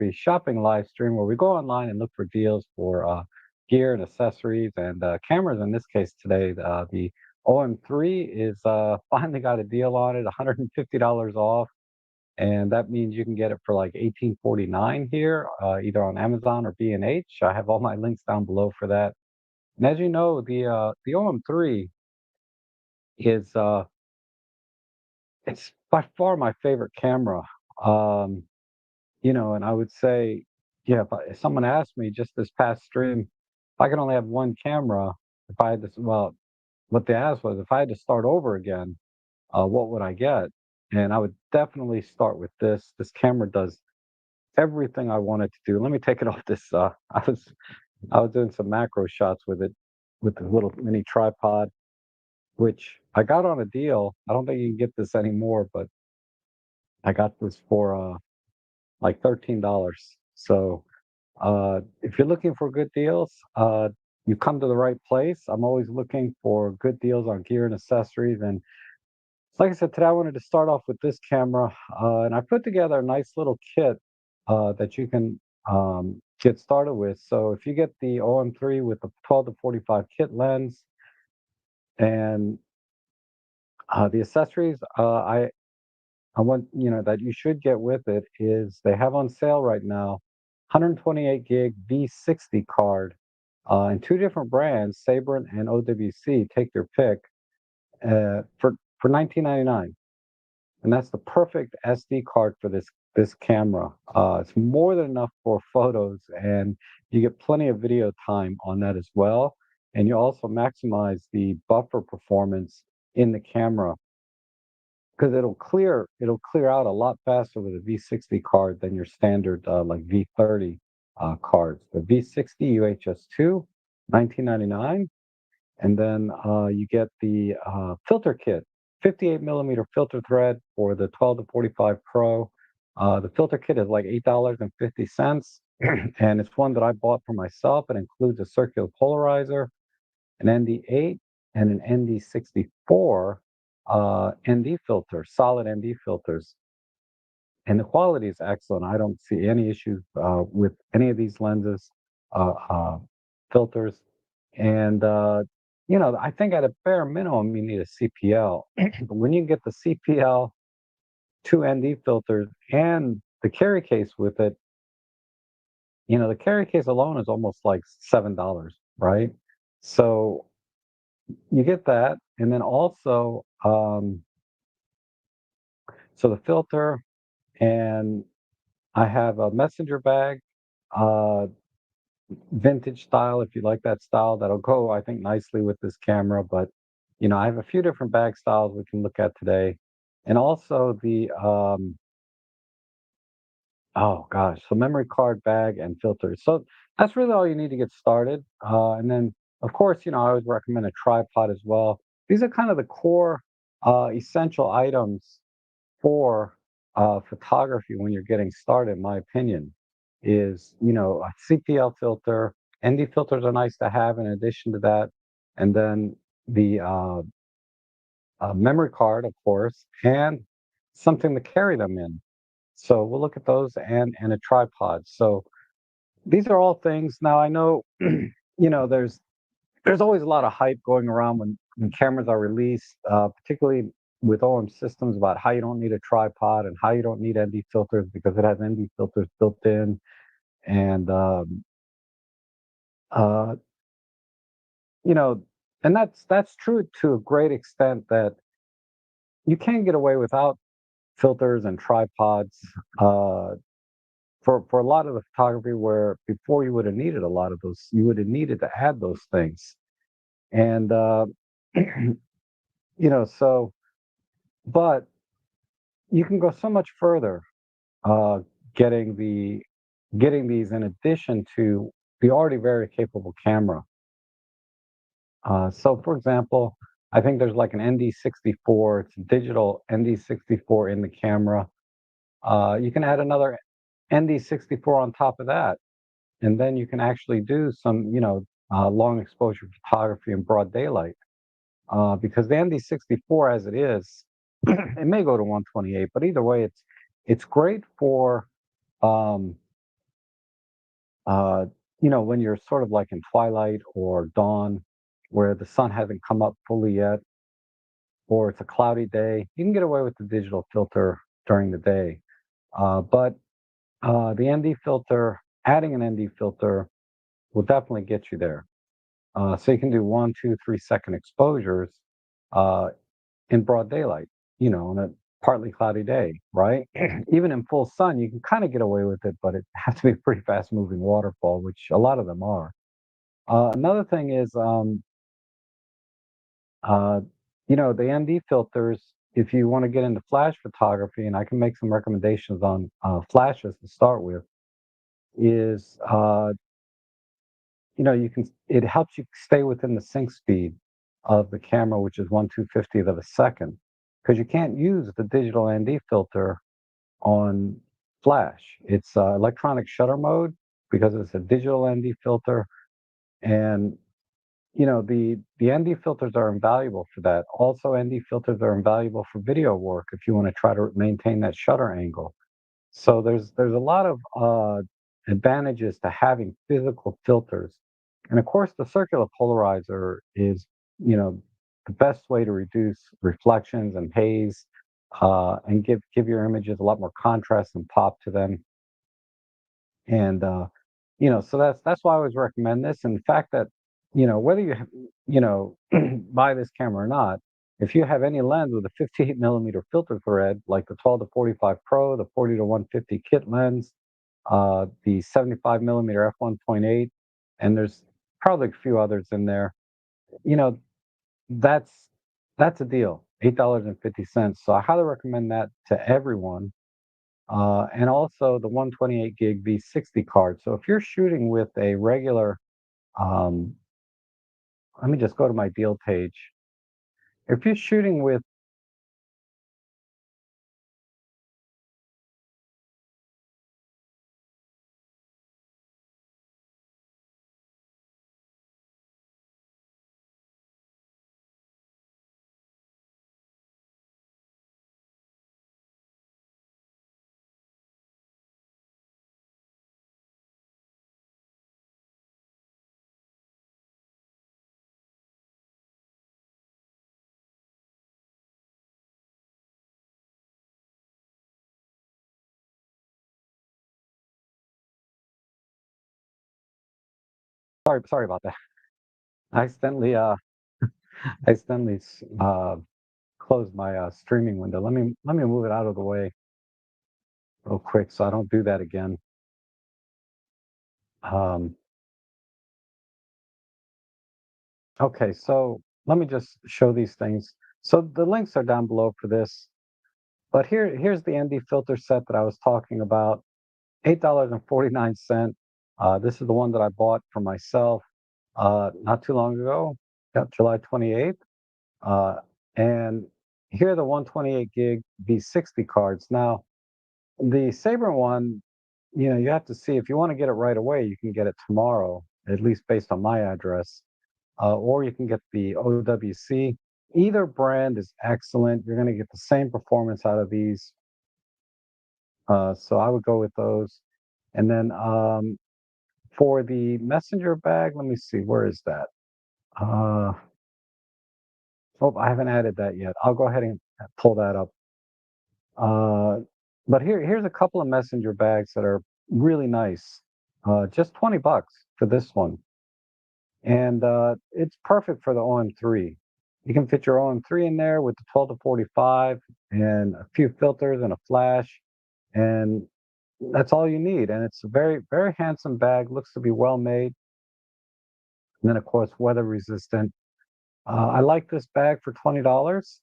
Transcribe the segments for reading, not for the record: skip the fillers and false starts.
photography shopping live stream where we go online and look for deals for gear and accessories and cameras. In this case today, the OM3 is finally got a deal on it, $150 off, and that means you can get it for like 1849 here, either on Amazon or B&H. I have all my links down below for that. And as you know, the OM3 is it's by far my favorite camera. Um, and I would say, yeah, if someone asked me just this past stream, if I could only have one camera, if I had to, well, what they asked was if I had to start over again, what would I get? And I would definitely start with this. This camera does everything I wanted to do. Let me take it off this. I was doing some macro shots with it, with the little mini tripod, which I got on a deal. I don't think you can get this anymore, but I got this for like $13. So if you're looking for good deals, you come to the right place. I'm always looking for good deals on gear and accessories. And like I said, today I wanted to start off with this camera, and I put together a nice little kit that you can get started with. So if you get the OM3 with the 12 to 45 kit lens and the accessories, I want that you should get with it is they have on sale right now 128 gig V60 card in two different brands, Sabrent and OWC. Take your pick for 19.99, and that's the perfect SD card for this camera. It's more than enough for photos, and you get plenty of video time on that as well. And you also maximize the buffer performance in the camera because it'll clear out a lot faster with a V60 card than your standard like V30 cards. The V60 UHS2, 1999, and then you get the filter kit, 58 millimeter filter thread for the 12 to 45 Pro. The filter kit is like $8.50, and it's one that I bought for myself. It includes a circular polarizer, an ND8, and an ND64 ND filter, solid ND filters. And the quality is excellent. I don't see any issues with any of these lenses, uh, uh, filters. And, I think at a bare minimum, you need a CPL. But when you get the CPL, two ND filters, and the carry case with it, the carry case alone is almost like $7, right? So you get that. And then also, so the filter, and I have a messenger bag, uh, vintage style, if you like that style, that'll go, I think, nicely with this camera. But, I have a few different bag styles we can look at today. And also oh gosh, so memory card bag and filters. So that's really all you need to get started. And then, of course, I always recommend a tripod as well. These are kind of the core essential items for photography when you're getting started, in my opinion, is a CPL filter. ND filters are nice to have in addition to that, and then the memory card, of course, and something to carry them in. So we'll look at those and a tripod. So these are all things. Now I know, there's always a lot of hype going around when cameras are released, particularly with OM systems, about how you don't need a tripod and how you don't need ND filters because it has ND filters built in. And, uh, you know, and that's true to a great extent that you can get away without filters and tripods for a lot of the photography where before you would have needed a lot of those, you would have needed to add those things. And, so, but you can go so much further uh, getting getting these in addition to the already very capable camera. So, for example, I think there's like an ND64. It's a digital ND64 in the camera. You can add another ND64 on top of that, and then you can actually do some, long exposure photography in broad daylight. Because the ND64, as it is, it may go to 128, but either way, it's great for um, Uh, when you're sort of like in twilight or dawn, where the sun hasn't come up fully yet, or it's a cloudy day, you can get away with the digital filter during the day. But the ND filter, adding an ND filter will definitely get you there. So you can do 1, 2, 3 second exposures uh, in broad daylight, on a partly cloudy day, right? Even in full sun, you can kind of get away with it, but it has to be a pretty fast moving waterfall, which a lot of them are. Another thing is, uh, the ND filters, if you want to get into flash photography, and I can make some recommendations on flashes to start with, is it helps you stay within the sync speed of the camera, which is 1/250th of a second, because you can't use the digital ND filter on flash. It's electronic shutter mode because it's a digital ND filter, and the ND filters are invaluable for that. Also, ND filters are invaluable for video work if you want to try to maintain that shutter angle. So there's a lot of advantages to having physical filters, and of course, the circular polarizer is the best way to reduce reflections and haze, and give your images a lot more contrast and pop to them. And so that's why I always recommend this. And the fact that whether buy this camera or not, if you have any lens with a 58 millimeter filter thread, like the 12 to 45 Pro, the 40 to 150 kit lens, the 75 millimeter f1.8, and there's probably a few others in there. You know, that's that's a deal. $8.50. So I highly recommend that to everyone. And also the 128 gig V60 card. So if you're shooting with a regular, um, let me just go to my deal page. If you're shooting with, sorry about that. I accidentally, uh, I accidentally closed my streaming window. Let me move it out of the way real quick so I don't do that again. Um, okay, so let me just show these things. So the links are down below for this. But here's the ND filter set that I was talking about. $8.49. This is the one that I bought for myself not too long ago, July 28th. Uh, and here are the 128 gig V60 cards. Now, the Sabre one, you have to see if you want to get it right away, you can get it tomorrow, at least based on my address, or you can get the OWC. Either brand is excellent. You're going to get the same performance out of these. So I would go with those. And then for the messenger bag, let me see, where is that? Uh, oh, I haven't added that yet. I'll go ahead and pull that up. Uh, but here's a couple of messenger bags that are really nice. Just 20 bucks for this one. And it's perfect for the OM3. You can fit your OM3 in there with the 12 to 45 and a few filters and a flash. And that's all you need. And it's a very, very handsome bag, looks to be well made. And then, of course, weather resistant. I like this bag for $20.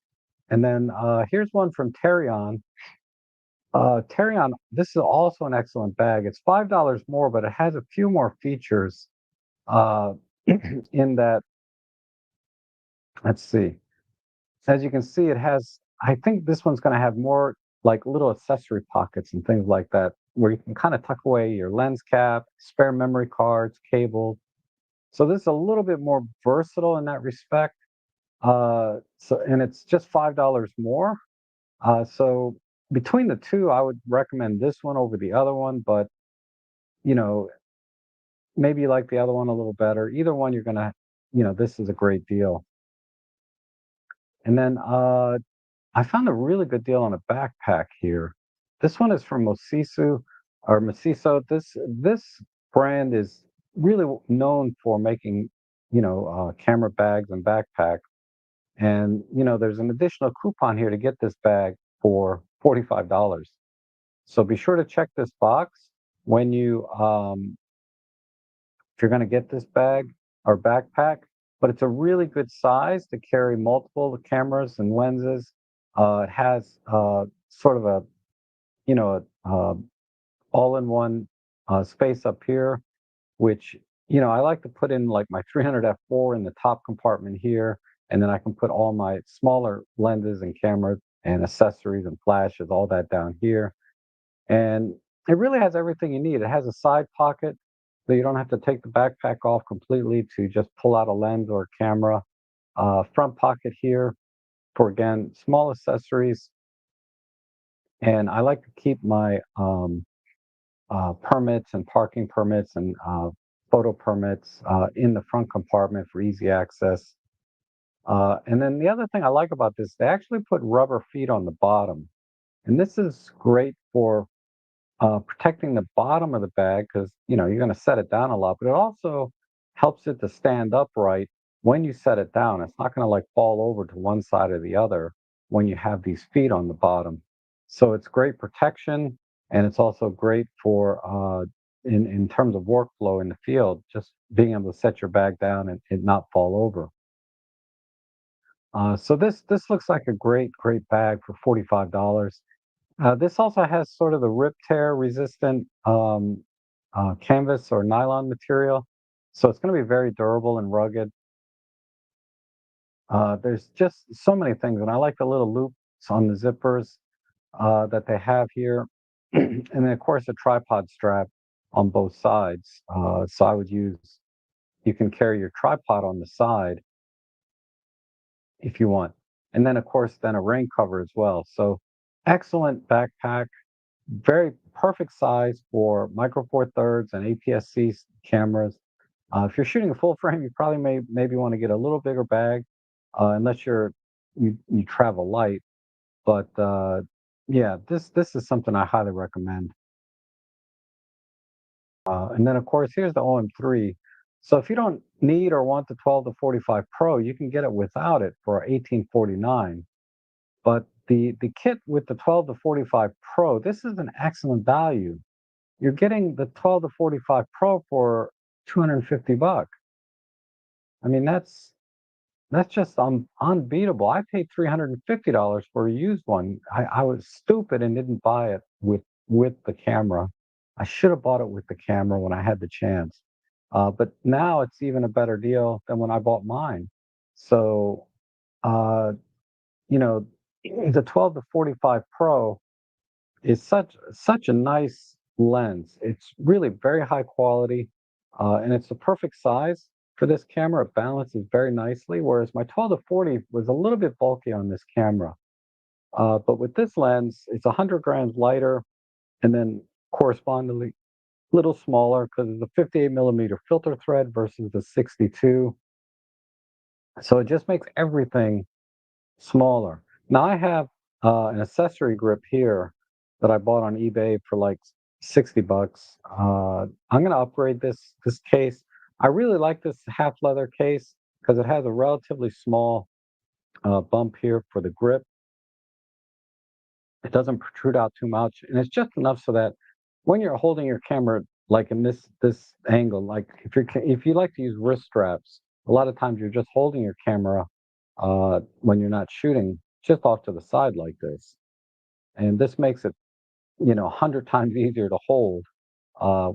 And then here's one from Terion. Terion, this is also an excellent bag. It's $5 more, but it has a few more features uh, in that. Let's see. As you can see, it has, I think this one's going to have more like little accessory pockets and things like that, where you can kind of tuck away your lens cap, spare memory cards, cable. So this is a little bit more versatile in that respect. And it's just $5 more. So between the two, I would recommend this one over the other one. But you know, maybe you like the other one a little better. Either one, you're gonna, this is a great deal. And then I found a really good deal on a backpack here. This one is from Mosiso. This brand is really known for making, camera bags and backpacks. And there's an additional coupon here to get this bag for $45. So be sure to check this box when if you're going to get this bag or backpack. But it's a really good size to carry multiple cameras and lenses. It has sort of a all-in-one space up here, which I like to put in like my 300 f4 in the top compartment here, and then I can put all my smaller lenses and cameras and accessories and flashes, all that down here. And it really has everything you need. It has a side pocket, so you don't have to take the backpack off completely to just pull out a lens or a camera. Front pocket here for, again, small accessories. And I like to keep my permits and parking permits and photo permits in the front compartment for easy access. And then the other thing I like about this, they actually put rubber feet on the bottom. And this is great for protecting the bottom of the bag because you're going to set it down a lot, but it also helps it to stand upright when you set it down. It's not going to like fall over to one side or the other when you have these feet on the bottom. So it's great protection, and it's also great for in terms of workflow in the field, just being able to set your bag down and it not fall over. So this looks like a great bag for $45. This also has sort of the rip tear resistant canvas or nylon material, so it's going to be very durable and rugged. There's just so many things, and I like the little loops on the zippers that they have here, and then of course a tripod strap on both sides. So you can carry your tripod on the side if you want, and then of course then a rain cover as well. So excellent backpack. Very perfect size for micro four thirds and APS-C cameras. If you're shooting a full frame, you probably maybe want to get a little bigger bag, unless you travel light. But yeah, this is something I highly recommend. And then of course here's the OM3. So if you don't need or want the 12 to 45 Pro, you can get it without it for 1849. But the kit with the 12 to 45 Pro, this is an excellent value. You're getting the 12 to 45 Pro for 250 bucks. I mean, that's just unbeatable. I paid $350 for a used one. I was stupid and didn't buy it with the camera. I should have bought it with the camera when I had the chance. But now it's even a better deal than when I bought mine. So, uh, you know, the 12 to 45 Pro is such a nice lens. It's really very high quality, and it's the perfect size for this camera. It balances very nicely, whereas my 12 to 40 was a little bit bulky on this camera. But with this lens, it's 100 grams lighter, and then correspondingly a little smaller because of the 58 millimeter filter thread versus the 62. So it just makes everything smaller. Now I have an accessory grip here that I bought on eBay for like 60 bucks. I'm gonna upgrade this case. I really like this half leather case because it has a relatively small bump here for the grip. It doesn't protrude out too much, and it's just enough so that when you're holding your camera, like in this angle, like if you like to use wrist straps, a lot of times you're just holding your camera when you're not shooting, just off to the side like this, and this makes it 100 times easier to hold. Uh,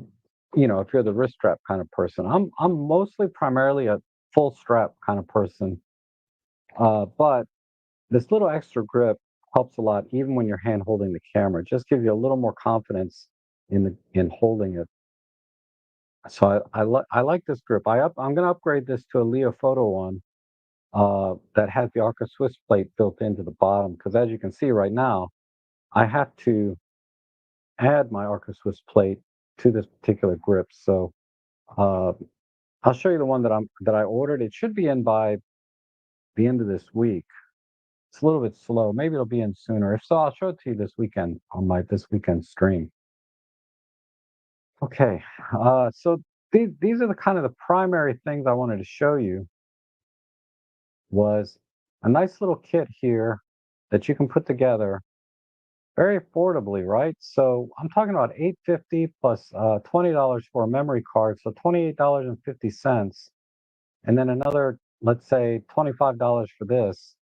if you're the wrist strap kind of person, I'm mostly primarily a full strap kind of person, but this little extra grip helps a lot, even when you're hand holding the camera. It just gives you a little more confidence in holding it. So I like this grip. I'm going to upgrade this to a Leofoto one that has the Arca Swiss plate built into the bottom. Because as you can see right now, I have to add my Arca Swiss plate to this particular grip. So Uh, I'll show you the one that I ordered. It should be in by the end of this week. It's a little bit slow. Maybe it'll be in sooner. If so, I'll show it to you this weekend on my this weekend stream. Okay, so these are the kind of the primary things I wanted to show you was a nice little kit here that you can put together very affordably, right? So I'm talking about 850 plus $20 for a memory card, so $28.50, and then another, let's say, $25 for this.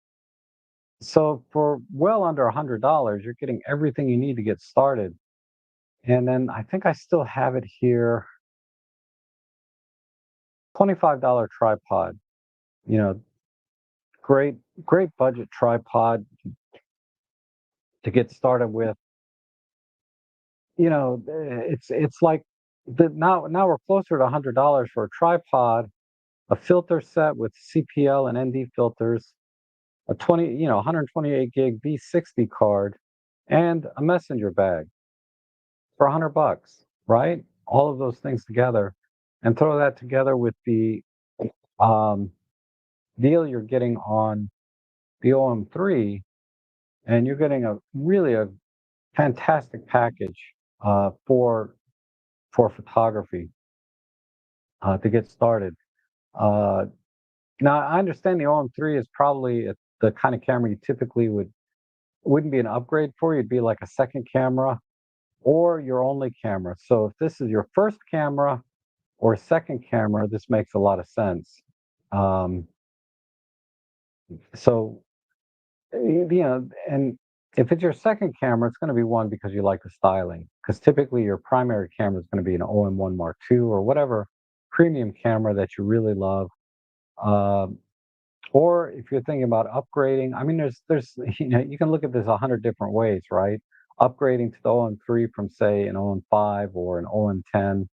So for well under $100, you're getting everything you need to get started. And then I think I still have it here, $25 tripod. You know, great, great budget tripod to get started with. It's like now we're closer to $100 for a tripod, a filter set with CPL and ND filters, a 128 gig V60 card, and a messenger bag for $100, right? All of those things together, and throw that together with the um, deal you're getting on the OM3, and you're getting a fantastic package for photography to get started. Uh, Now I understand the OM3 is probably the kind of camera you typically wouldn't be an upgrade for. You'd be like a second camera or your only camera. So if this is your first camera or second camera, this makes a lot of sense. Um, so and if it's your second camera, it's going to be one because you like the styling. Because typically your primary camera is going to be an OM1 Mark II or whatever premium camera that you really love. Um, Or if you're thinking about upgrading, I mean, there's you can look at this 100 different ways, right? Upgrading to the OM3 from say an OM5 or an OM10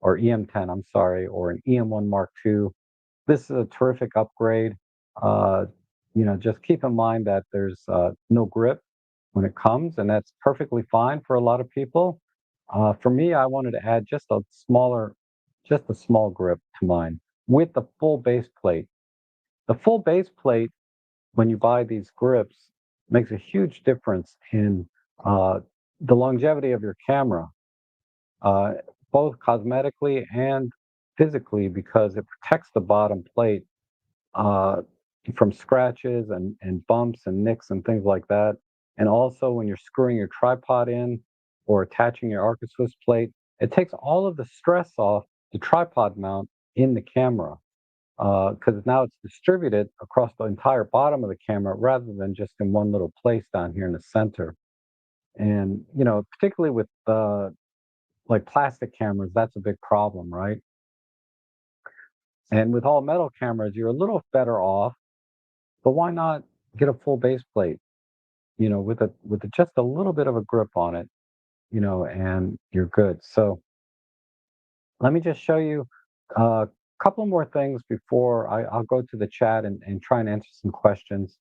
or EM10, I'm sorry, or an EM1 Mark II. This is a terrific upgrade. Uh, just keep in mind that there's no grip when it comes, and that's perfectly fine for a lot of people. For me, I wanted to add just a small grip to mine with the full base plate. The full base plate, when you buy these grips, makes a huge difference in uh, the longevity of your camera, uh, both cosmetically and physically, because it protects the bottom plate uh, from scratches and bumps and nicks and things like that. And also, when you're screwing your tripod in or attaching your Arca Swiss plate, it takes all of the stress off the tripod mount in the camera because now it's distributed across the entire bottom of the camera rather than just in one little place down here in the center. And particularly with like plastic cameras, that's a big problem, right? And with all metal cameras, you're a little better off, but why not get a full base plate? Just a little bit of a grip on it, and you're good. So let me just show you a couple more things before I'll go to the chat and try and answer some questions.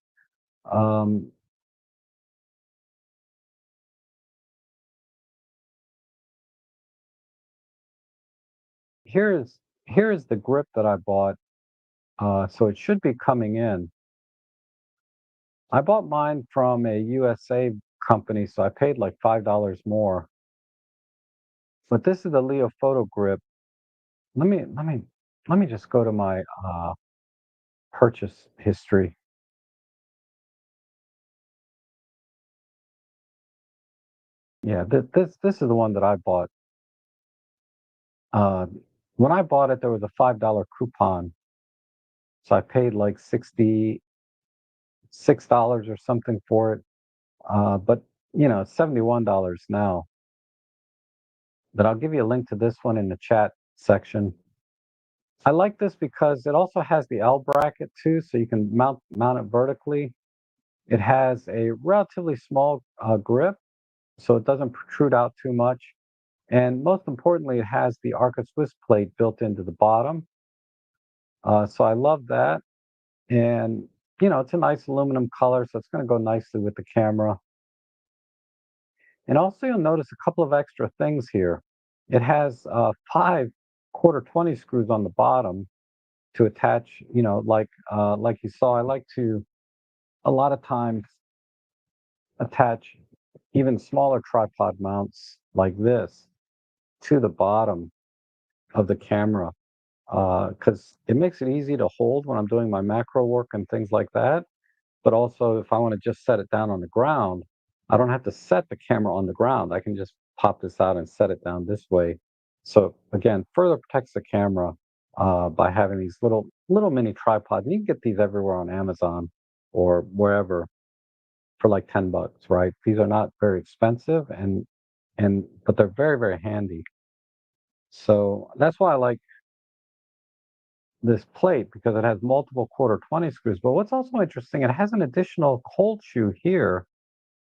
Um, here's here's the grip that I bought. So it should be coming in. I bought mine from a USA company, so I paid like $5 more. But this is the Leofoto grip. Let me let me let me just go to my purchase history. Yeah, this is the one that I bought. Uh, when I bought it, there was a $5 coupon, so I paid like $66 or something for it. But it's $71 now. But I'll give you a link to this one in the chat section. I like this because it also has the L bracket too, so you can mount it vertically. It has a relatively small grip, so it doesn't protrude out too much. And most importantly, it has the Arca Swiss plate built into the bottom. So I love that. And it's a nice aluminum color, so it's going to go nicely with the camera. And also, you'll notice a couple of extra things here. It has five quarter 20 screws on the bottom to attach, like you saw, I like to a lot of times attach even smaller tripod mounts like this to the bottom of the camera because it makes it easy to hold when I'm doing my macro work and things like that. But also, if I want to just set it down on the ground, I don't have to set the camera on the ground. I can just pop this out and set it down this way. So again, further protects the camera by having these little mini tripods. And you can get these everywhere on Amazon or wherever for like $10, right? These are not very expensive and but they're very, very handy. So that's why I like this plate because it has multiple quarter 20 screws. But what's also interesting, it has an additional cold shoe here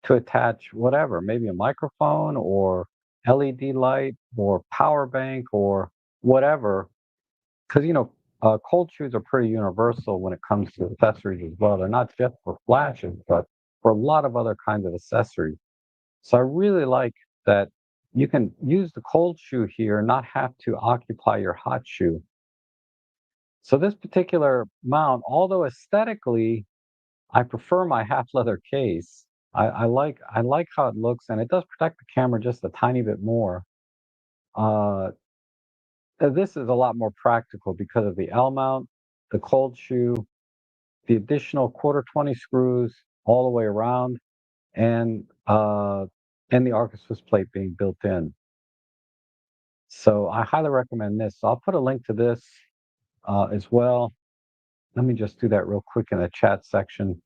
to attach whatever, maybe a microphone or LED light or power bank or whatever. Because, cold shoes are pretty universal when it comes to accessories as well. They're not just for flashes, but for a lot of other kinds of accessories. So I really like that you can use the cold shoe here, not have to occupy your hot shoe. So this particular mount, although aesthetically I prefer my half leather case, I like how it looks, and it does protect the camera just a tiny bit more. Uh, this is a lot more practical because of the L mount, the cold shoe, the additional quarter 20 screws all the way around, and uh, and the Arca Swiss plate being built in. So I highly recommend this. So I'll put a link to this as well. Let me just do that real quick in the chat section.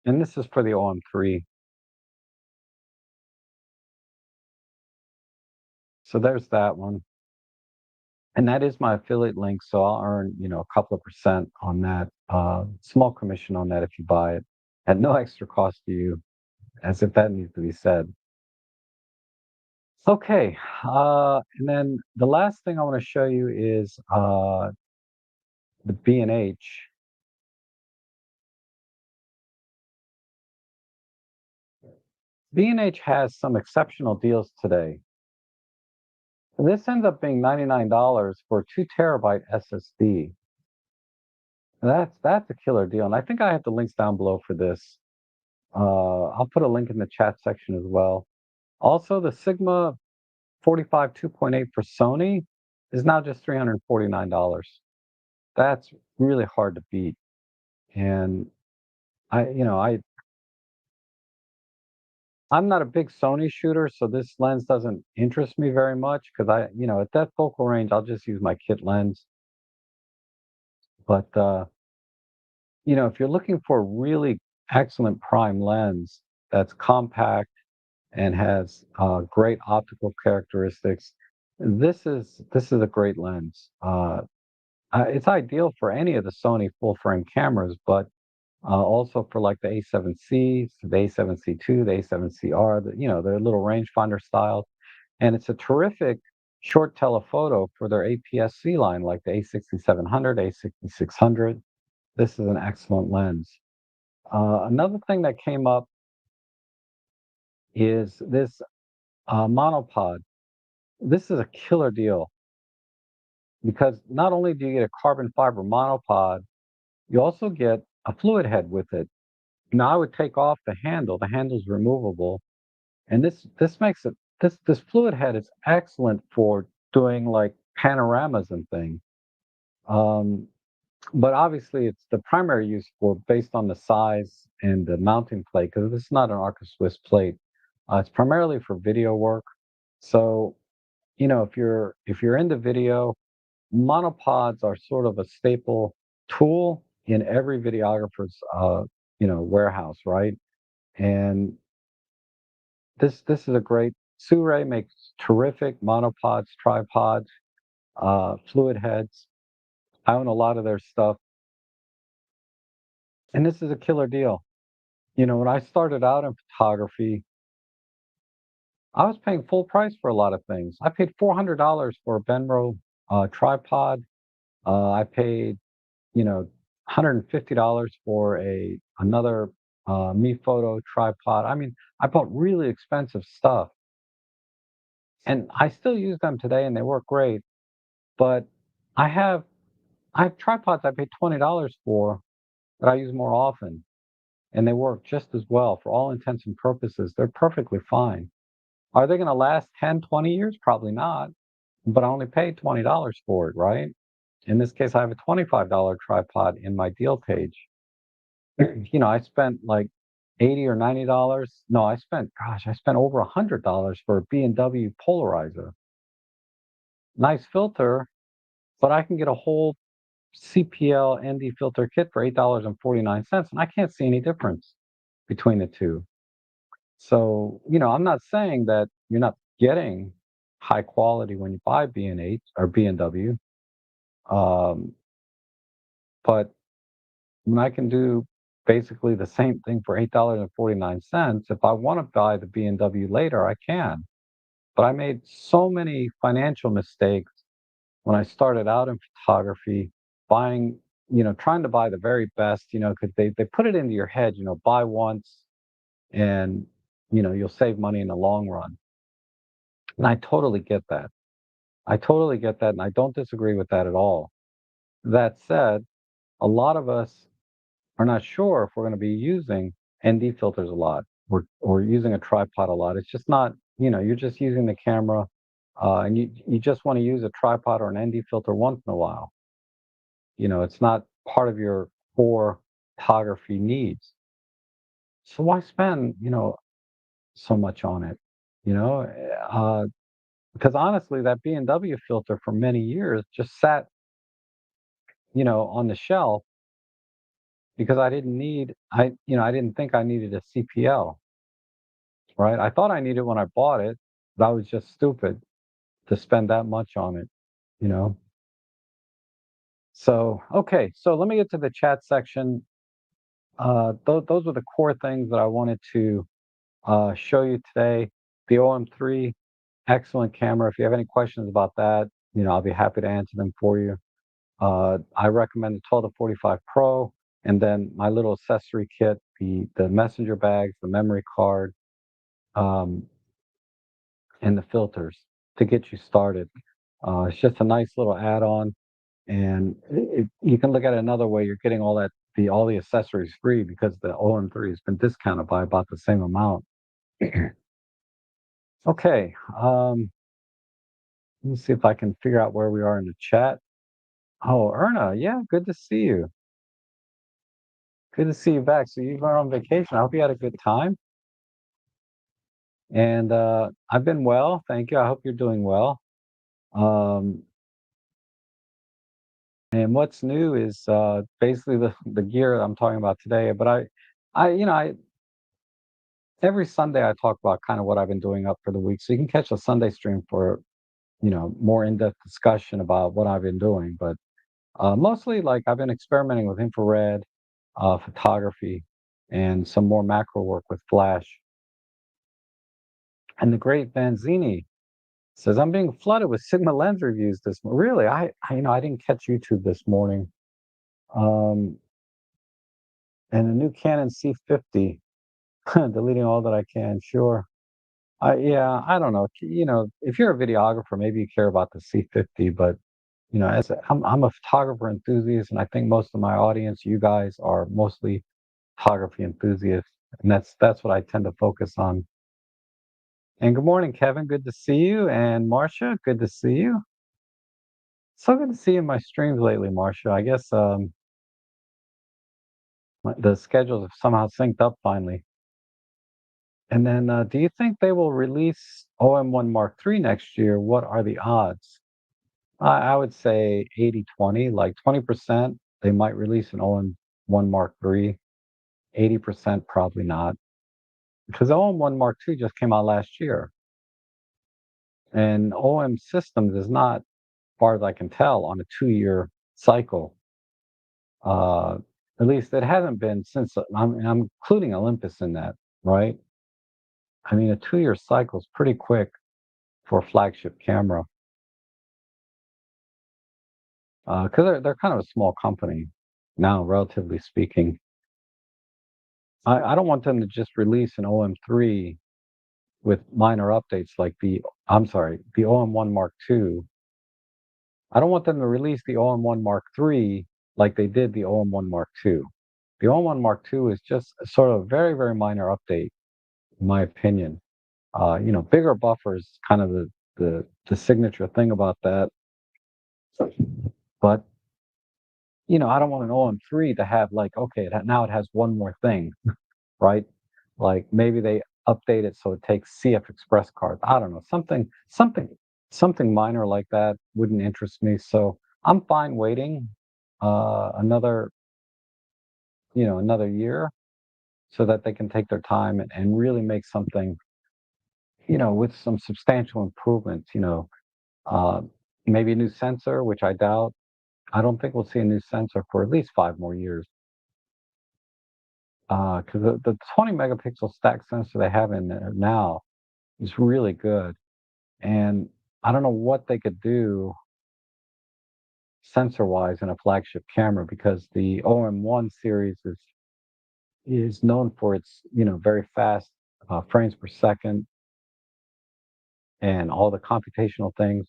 And this is for the OM3. So there's that one. And that is my affiliate link, so I'll earn, a couple of percent on that, small commission on that if you buy it at no extra cost to you, as if that needs to be said. Okay, and then the last thing I want to show you is the B&H. B&H has some exceptional deals today. This ends up being $99 for a 2 terabyte SSD. That's a killer deal, and I think I have the links down below for this. I'll put a link in the chat section as well. Also, the Sigma 45 2.8 for Sony is now just $349. That's really hard to beat. And I, you know, I I'm not a big Sony shooter, so this lens doesn't interest me very much because at that focal range, I'll just use my kit lens. But if you're looking for a really excellent prime lens that's compact and has great optical characteristics, this is a great lens. It's ideal for any of the Sony full frame cameras, but also for like the A7C, the A7C2, the A7CR, their little rangefinder styles. And it's a terrific short telephoto for their APS-C line, like the A6700, A6600. This is an excellent lens. Another thing that came up is this monopod. This is a killer deal because not only do you get a carbon fiber monopod, you also get a fluid head with it. Now I would take off the handle. The handle's removable, and this makes it this fluid head is excellent for doing like panoramas and things. Um, but obviously, it's the primary use for based on the size and the mounting plate because this is not an Arca Swiss plate. It's primarily for video work. So if you're into video, monopods are sort of a staple tool in every videographer's warehouse, right? And this is a great. Sue makes terrific monopods, tripods, fluid heads. I own a lot of their stuff, and this is a killer deal. When I started out in photography, I was paying full price for a lot of things. I paid $400 for a Benro tripod. I paid $150 for another Photo tripod. I mean, I bought really expensive stuff, and I still use them today, and they work great. But I have I have tripods I paid $20 for that I use more often, and they work just as well for all intents and purposes. They're perfectly fine. Are they going to last 10, 20 years? Probably not. But I only paid $20 for it, right? In this case, I have a $25 tripod in my deal page. I spent like 80 or $90. No, I spent over $100 for a B&W polarizer. Nice filter, but I can get a whole CPL ND filter kit for $8.49, and I can't see any difference between the two. So, I'm not saying that you're not getting high quality when you buy B&H or B&W, um, but when I can do basically the same thing for $8.49, if I want to buy the B&W later, I can. But I made so many financial mistakes when I started out in photography, buying, trying to buy the very best, because they put it into your head, buy once and, you'll save money in the long run. And I totally get that. I totally get that. And I don't disagree with that at all. That said, a lot of us are not sure if we're going to be using ND filters a lot or using a tripod a lot. It's just not, you're just using the camera and you just want to use a tripod or an ND filter once in a while. It's not part of your core photography needs. So why spend, so much on it? You know, uh, because honestly, that B&W filter for many years just sat, on the shelf because I didn't think I needed a CPL, right? I thought I needed it when I bought it, but I was just stupid to spend that much on it, you know? So, okay, so let me get to the chat section. Those were the core things that I wanted to show you today. The OM3, excellent camera. If you have any questions about that, I'll be happy to answer them for you. I recommend the 12 to 45 Pro, and then my little accessory kit, the messenger bags, the memory card, um, and the filters to get you started. It's just a nice little add-on, and you can look at it another way. You're getting all the accessories free because the OM3 has been discounted by about the same amount. Okay, let me see if I can figure out where we are in the chat. Oh, Erna, yeah, good to see you. Good to see you back. So you were on vacation. I hope you had a good time. And I've been well, thank you. I hope you're doing well. Um, and what's new is basically the gear I'm talking about today. But I every Sunday I talk about kind of what I've been doing up for the week. So you can catch a Sunday stream for more in-depth discussion about what I've been doing. But mostly, like I've been experimenting with infrared photography and some more macro work with flash. And the great Vanzini says, I'm being flooded with Sigma lens reviews this morning. Really? I didn't catch YouTube this morning. Um, and a new Canon C50, deleting all that I can. Sure. Yeah, I don't know. If you're a videographer, maybe you care about the C50, but I'm a photographer enthusiast, and I think most of my audience, you guys, are mostly photography enthusiasts, and that's what I tend to focus on. And good morning, Kevin. Good to see you. And Marcia, good to see you. So good to see you in my streams lately, Marcia. I guess the schedules have somehow synced up finally. And then, do you think they will release OM1 Mark III next year? What are the odds? I would say 80-20, like 20% they might release an OM1 Mark III, 80% probably not. Because OM1 Mark II just came out last year. And OM Systems is not, as far as I can tell, on a 2-year cycle. Uh, at least it hasn't been since I'm including Olympus in that, right? I mean, a 2-year cycle is pretty quick for a flagship camera because they're kind of a small company now, relatively speaking. I don't want them to just release an OM3 with minor updates like the OM1 Mark II. I don't want them to release the OM1 Mark III like they did the OM1 Mark II. The OM1 Mark II is just a sort of very, very minor update, in my opinion. Bigger buffers, kind of the signature thing about that. But I don't want an OM3 to have like, okay, now it has one more thing, right? Like maybe they update it so it takes CF Express cards. I don't know, something minor like that wouldn't interest me. So I'm fine waiting another another year so that they can take their time and really make something with some substantial improvements. Uh, Maybe a new sensor, which I doubt. I don't think we'll see a new sensor for at least 5 more years. Because the 20 megapixel stack sensor they have in there now is really good. And I don't know what they could do sensor wise in a flagship camera because the OM1 series is known for its very fast frames per second and all the computational things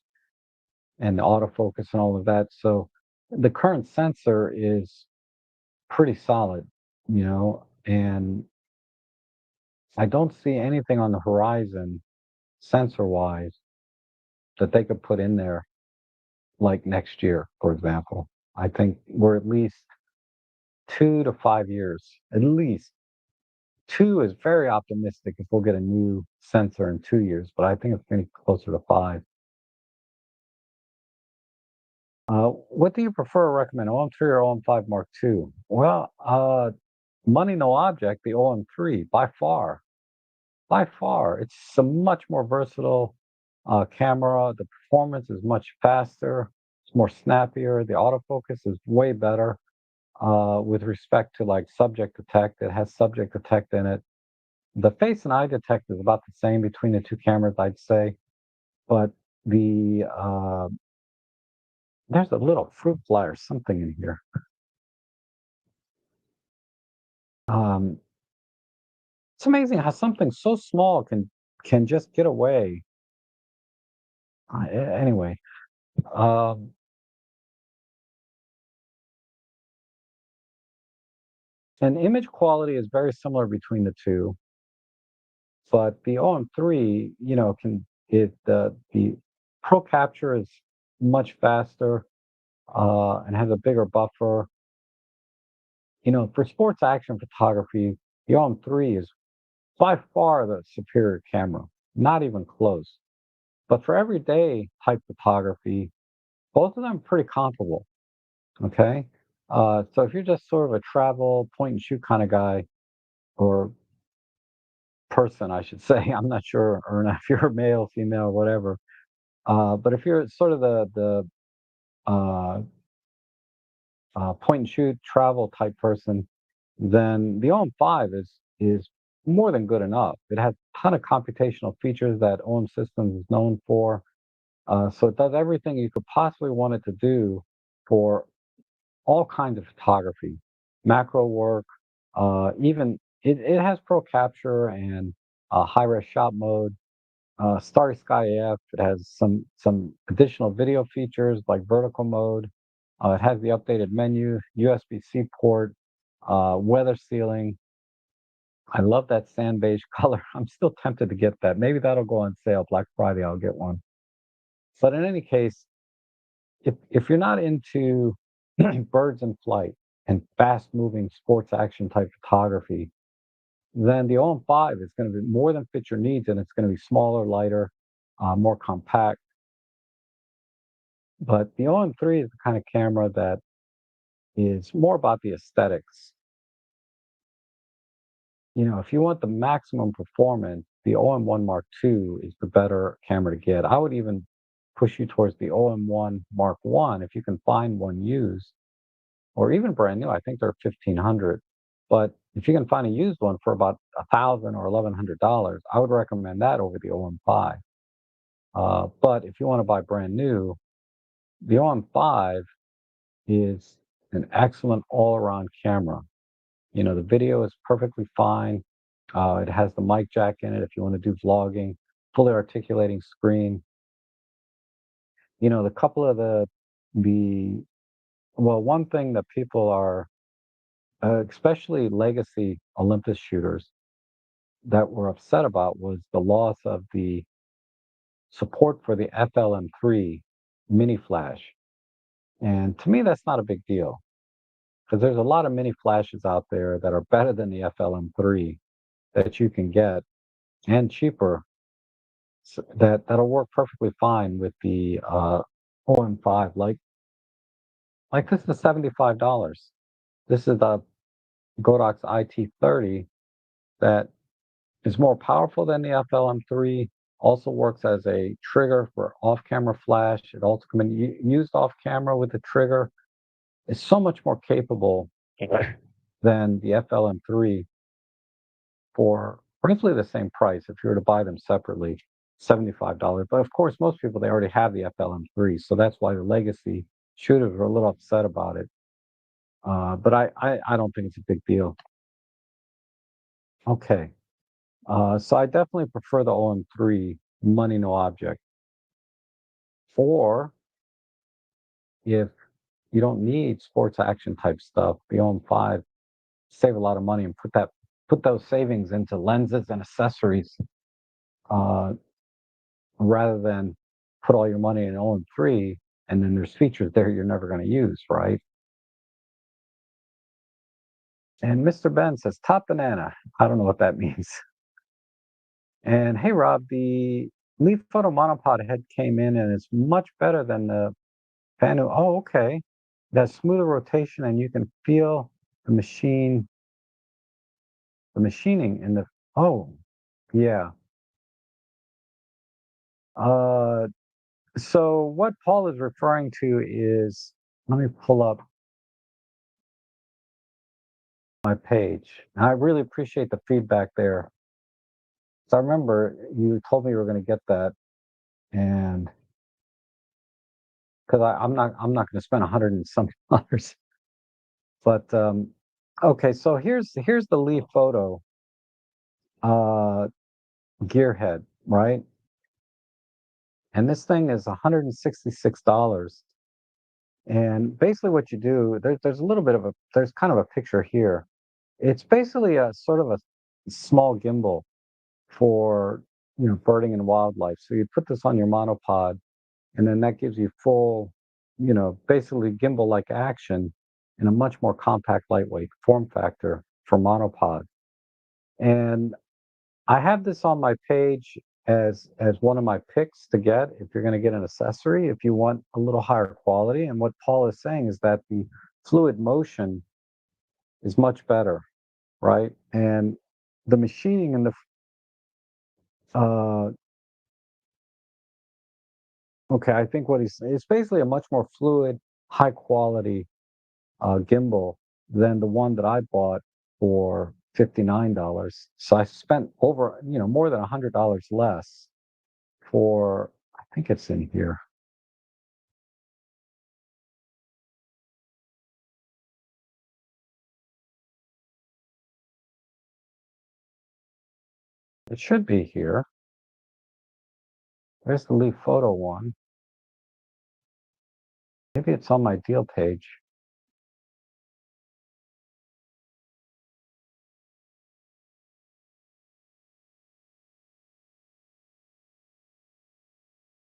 and the autofocus and all of that. So the current sensor is pretty solid, and I don't see anything on the horizon sensor wise that they could put in there like next year, for example. I think we're at least 2 to 5 years, at least. Two is very optimistic if we'll get a new sensor in 2 years, but I think it's going to be closer to five. What do you prefer or recommend, OM3 or OM5 Mark II? Well, money no object, the OM3 by far. By far, it's a much more versatile camera. The performance is much faster. It's more snappier. The autofocus is way better with respect to like subject detect. It has subject detect in it. The face and eye detect is about the same between the two cameras, I'd say. But there's a little fruit fly or something in here. Um, it's amazing how something so small can just get away. Anyway, um, and image quality is very similar between the two, but the OM3, can it the Pro Capture is much faster and has a bigger buffer. For sports action photography, the OM3 is by far the superior camera, not even close. But for everyday type photography, both of them are pretty comparable. Okay. So if you're just sort of a travel point and shoot kind of guy or person, I should say, I'm not sure, or not if you're male, female, whatever. But if you're sort of the uh, point and shoot travel type person, then the OM5 is more than good enough. It has a ton of computational features that OM Systems is known for. So it does everything you could possibly want it to do for all kinds of photography, macro work, even it has Pro Capture and high res shot mode. Starry Sky AF. It has some additional video features like vertical mode. It has the updated menu, USB-C port, weather sealing. I love that sand beige color. I'm still tempted to get that. Maybe that'll go on sale Black Friday. I'll get one. But in any case, if you're not into birds in flight and fast moving sports action type photography, then the OM5 is going to be more than fit your needs, and it's going to be smaller, lighter, more compact. But the OM3 is the kind of camera that is more about the aesthetics. If you want the maximum performance, the OM1 Mark II is the better camera to get. I would even push you towards the OM1 Mark I if you can find one used or even brand new. I think they're 1,500. But if you can find a used one for about 1,000 or $1,100, I would recommend that over the OM5. But if you want to buy brand new, the OM5 is an excellent all-around camera. The video is perfectly fine. It has the mic jack in it if you want to do vlogging, fully articulating screen. The couple of the well, one thing that people are, especially legacy Olympus shooters, that were upset about was the loss of the support for the FLM3 mini flash. And to me, that's not a big deal because there's a lot of mini flashes out there that are better than the FLM3 that you can get and cheaper that'll work perfectly fine with the OM5. Like this is $75. This is the Godox IT30 that is more powerful than the FLM3. Also works as a trigger for off-camera flash. It also can be used off-camera with the trigger. It's so much more capable than the FLM3 for roughly the same price if you were to buy them separately, $75. But of course, most people, they already have the FLM3, so that's why the legacy shooters are a little upset about it. But I don't think it's a big deal. Okay, so I definitely prefer the OM3, money no object. Or if you don't need sports action type stuff, the OM5, save a lot of money and put those savings into lenses and accessories. Uh, rather than put all your money in OM3 and then there's features there you're never going to use, right? And Mr. Ben says, top banana. I don't know what that means. And hey, Rob, the Leofoto monopod head came in and it's much better than the Fanu. Oh, okay. That smoother rotation and you can feel the machining in the, oh, yeah. Uh, so what Paul is referring to is, let me pull up my page. I really appreciate the feedback there. So I remember you told me you were going to get that, and because I'm not going to spend 100 and some dollars. But okay, so here's the Leofoto uh, gearhead, right? And this thing is $166. And basically, what you do there's a little bit of there's kind of a picture here. It's basically a sort of a small gimbal for birding and wildlife. So you put this on your monopod, and then that gives you full, basically gimbal-like action in a much more compact, lightweight form factor for monopod. And I have this on my page as one of my picks to get if you're going to get an accessory, if you want a little higher quality. And what Paul is saying is that the fluid motion is much better, right? And the machining and the uh, okay, I think it's basically a much more fluid, high quality gimbal than the one that I bought for $59. So I spent over, more than $100 less for, I think it's in here. It should be here. There's the Leofoto one. Maybe it's on my deal page.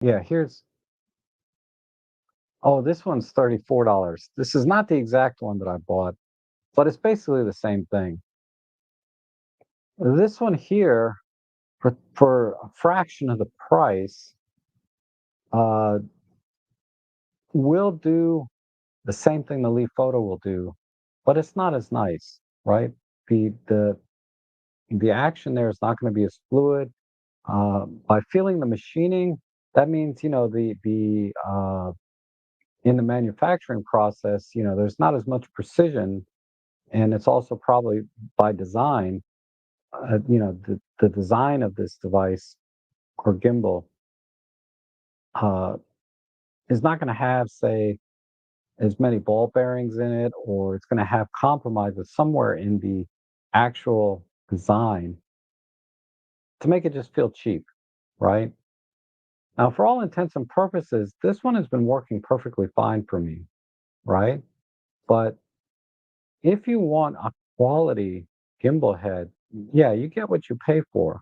Yeah, oh, this one's $34. This is not the exact one that I bought, but it's basically the same thing. This one here, for a fraction of the price, uh, will do the same thing the Leofoto will do, but it's not as nice, right? The the the action there is not going to be as fluid. By feeling the machining, that means in the manufacturing process, there's not as much precision, and it's also probably by design. The design of this device or gimbal uh, is not going to have, say, as many ball bearings in it, or it's going to have compromises somewhere in the actual design to make it just feel cheap, right? Now, for all intents and purposes, this one has been working perfectly fine for me, right? But if you want a quality gimbal head, yeah, you get what you pay for.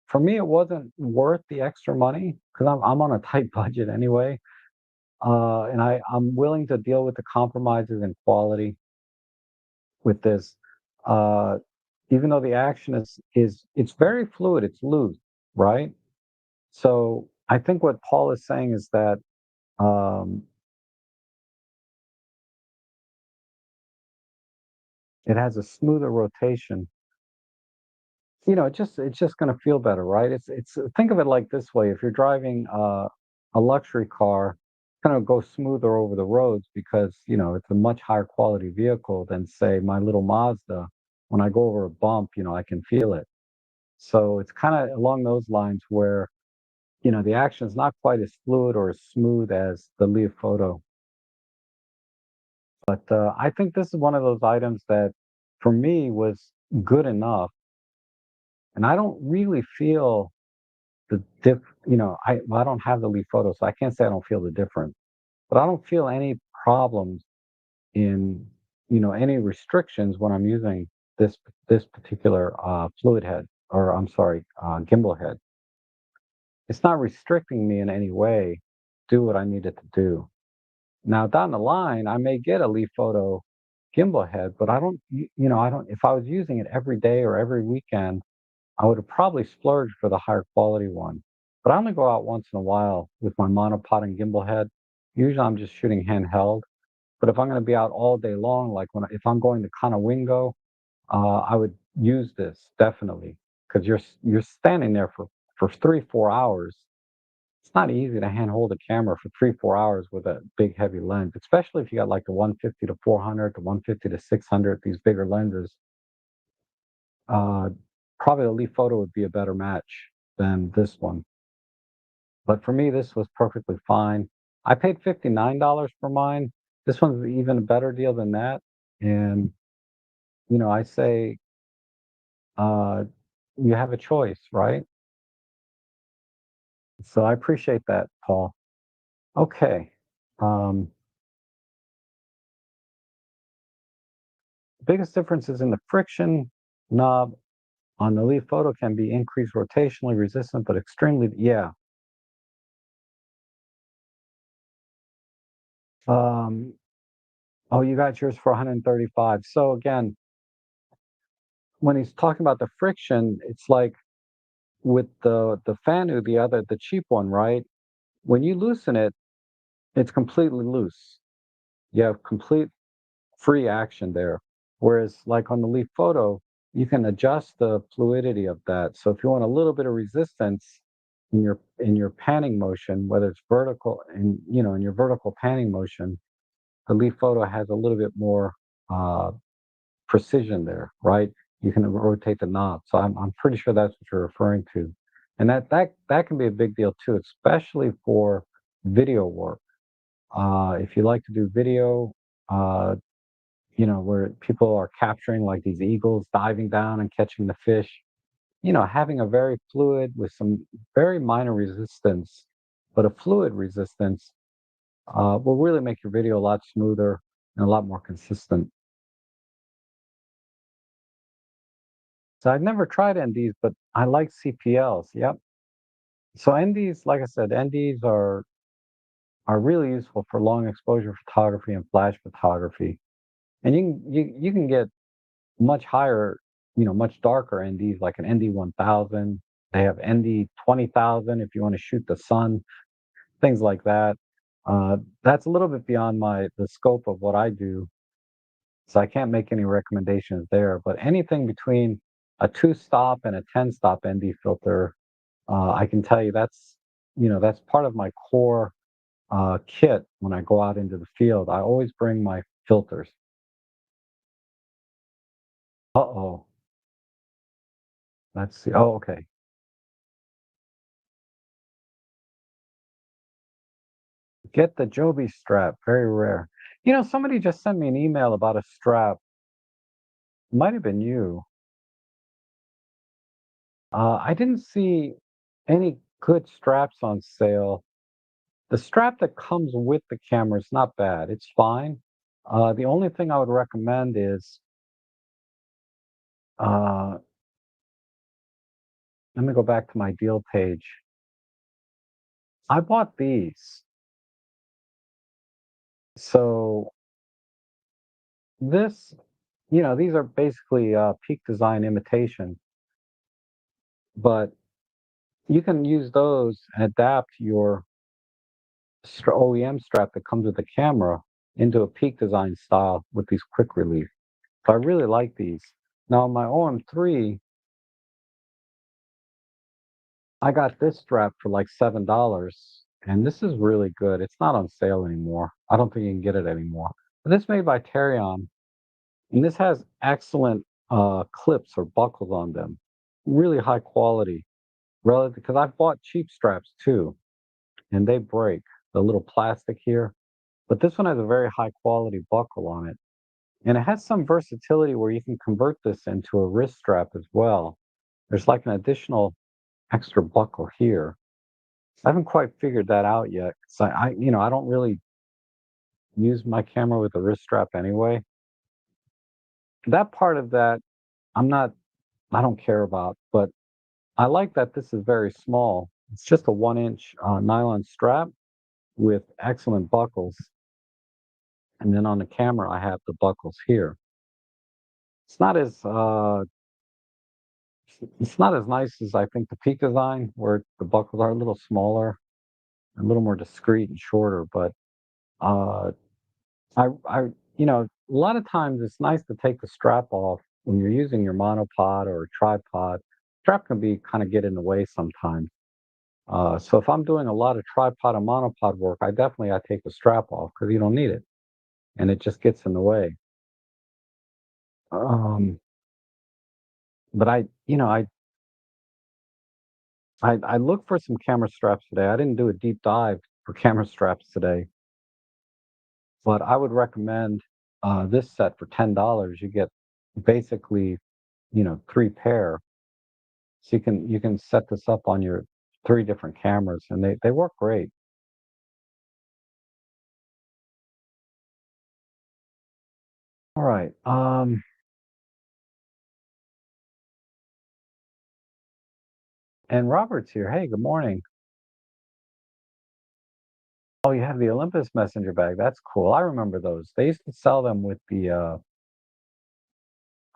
For me, it wasn't worth the extra money because I'm on a tight budget anyway, and I'm willing to deal with the compromises in quality with this. Uh, Even though the action is it's very fluid, it's loose, right? So I think what Paul is saying is that um, it has a smoother rotation. It's just going to feel better, right? It's think of it like this way: if you're driving a luxury car, it's going to go smoother over the roads because it's a much higher quality vehicle than say my little Mazda. When I go over a bump, I can feel it. So it's kind of along those lines where the action is not quite as fluid or as smooth as the Leofoto. But I think this is one of those items that, for me, was good enough, and I don't really feel the diff. I don't have the Leofoto, so I can't say I don't feel the difference. But I don't feel any problems in any restrictions when I'm using this this particular fluid head, or I'm sorry, gimbal head. It's not restricting me in any way. Do what I needed to do. Now down the line, I may get a Leofoto gimbal head, but I don't. I don't. If I was using it every day or every weekend, I would have probably splurged for the higher quality one. But I only go out once in a while with my monopod and gimbal head. Usually, I'm just shooting handheld. But if I'm going to be out all day long, like if I'm going to Conowingo, I would use this definitely because you're standing there for 3 4 hours. It's not easy to handhold a camera for 3 4 hours with a big heavy lens, especially if you got like the 150 to 400, the 150 to 600, these bigger lenses. Uh, Probably the Leaf Photo would be a better match than this one. But for me, this was perfectly fine. I paid $59 for mine. This one's even a better deal than that. And I say uh, you have a choice, right? So I appreciate that, Paul. Okay. Um, Biggest difference is in the friction knob on the Leaf Photo can be increased rotationally resistant, but extremely, yeah. Um, oh, you got yours for 135. So again, when he's talking about the friction, it's like with the Fanu, the cheap one, right? When you loosen it, it's completely loose. You have complete free action there. Whereas like on the Leaf Photo, you can adjust the fluidity of that. So if you want a little bit of resistance in your panning motion, whether it's vertical in your vertical panning motion, the Leaf Photo has a little bit more uh, precision there, right? You can rotate the knob. So I'm pretty sure that's what you're referring to. And that can be a big deal too, especially for video work. If you like to do video, uh, where people are capturing like these eagles diving down and catching the fish, having a very fluid with some very minor resistance, but a fluid resistance will really make your video a lot smoother and a lot more consistent. So I've never tried NDs, but I like CPLs. Yep. So NDs, like I said, NDs are really useful for long exposure photography and flash photography. And you can get much higher, much darker NDs like an ND 1000. They have ND 20,000 if you want to shoot the sun, things like that. That's a little bit beyond the scope of what I do, so I can't make any recommendations there. But anything between a two-stop and a 10-stop ND filter, I can tell you that's part of my core kit when I go out into the field. I always bring my filters. Uh-oh. Let's see. Oh, okay. Get the Joby strap, very rare. Somebody just sent me an email about a strap. Might have been you. I didn't see any good straps on sale. The strap that comes with the camera is not bad. It's fine. The only thing I would recommend is, uh, let me go back to my deal page. I bought these. So this, these are basically Peak Design imitation, but you can use those and adapt your OEM strap that comes with the camera into a Peak Design style with these quick release. So I really like these. Now on my OM3, I got this strap for like $7, and this is really good. It's not on sale anymore. I don't think you can get it anymore. But this made by Terion, and this has excellent clips or buckles on them. Really high quality, relative because I've bought cheap straps too, and they break the little plastic here. But this one has a very high quality buckle on it. And it has some versatility where you can convert this into a wrist strap as well. There's like an additional extra buckle here. I haven't quite figured that out yet. So I don't really use my camera with a wrist strap anyway. That part of that, I'm not, I don't care about, but I like that this is very small. It's just a 1 inch nylon strap with excellent buckles. And then on the camera, I have the buckles here. It's not as it's not as nice as I think the Peak Design, where the buckles are a little smaller, a little more discreet and shorter. But uh, a lot of times it's nice to take the strap off when you're using your monopod or a tripod. Strap can be kind of get in the way sometimes. So if I'm doing a lot of tripod and monopod work, I take the strap off because you don't need it, and it just gets in the way. Um, but I look for some camera straps today. I didn't do a deep dive for camera straps today, but I would recommend this set for $10. You get basically, three pair. So you can set this up on your three different cameras, and they work great. All right. And Robert's here. Hey, good morning. Oh, you have the Olympus messenger bag. That's cool. I remember those. They used to sell them with the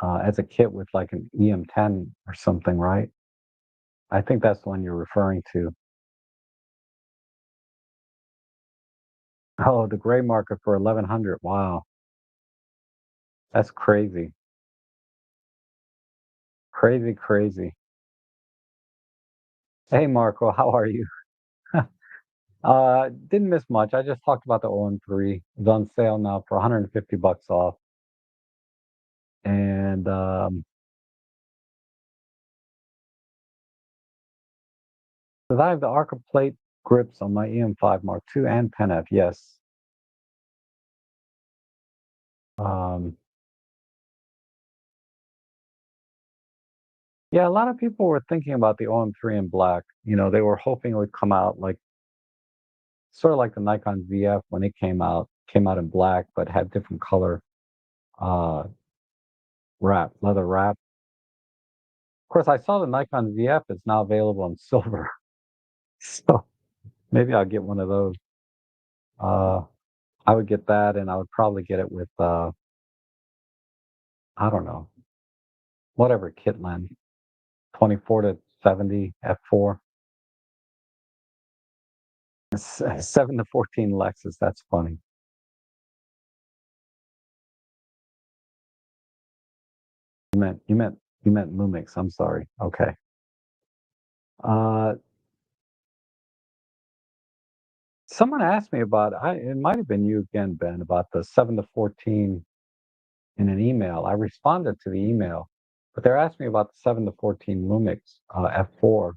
as a kit with like an EM10 or something, right? I think that's the one you're referring to. Oh, the gray market for 1100. Wow, that's crazy. Crazy, crazy. Hey, Marco, how are you? Didn't miss much. I just talked about the OM3. It's on sale now for 150 bucks off. And 'cause I have the Arca plate grips on my EM5 Mark II and Pen F, yes. Um, yeah, a lot of people were thinking about the OM3 in black. They were hoping it would come out like sort of like the Nikon ZF when it came out in black, but had different color uh leather wrap. Of course, I saw the Nikon ZF is now available in silver, so maybe I'll get one of those. Uh, I would get that, and I would probably get it with I don't know, whatever kit lens, 24 to 70 f4, 7 to 14 Lexus. That's funny. You meant Lumix. I'm sorry. Okay. Uh, Someone asked me about it might have been you again, Ben, about the 7 to 14 in an email. I responded to the email, but they're asking me about the 7 to 14 Lumix f4,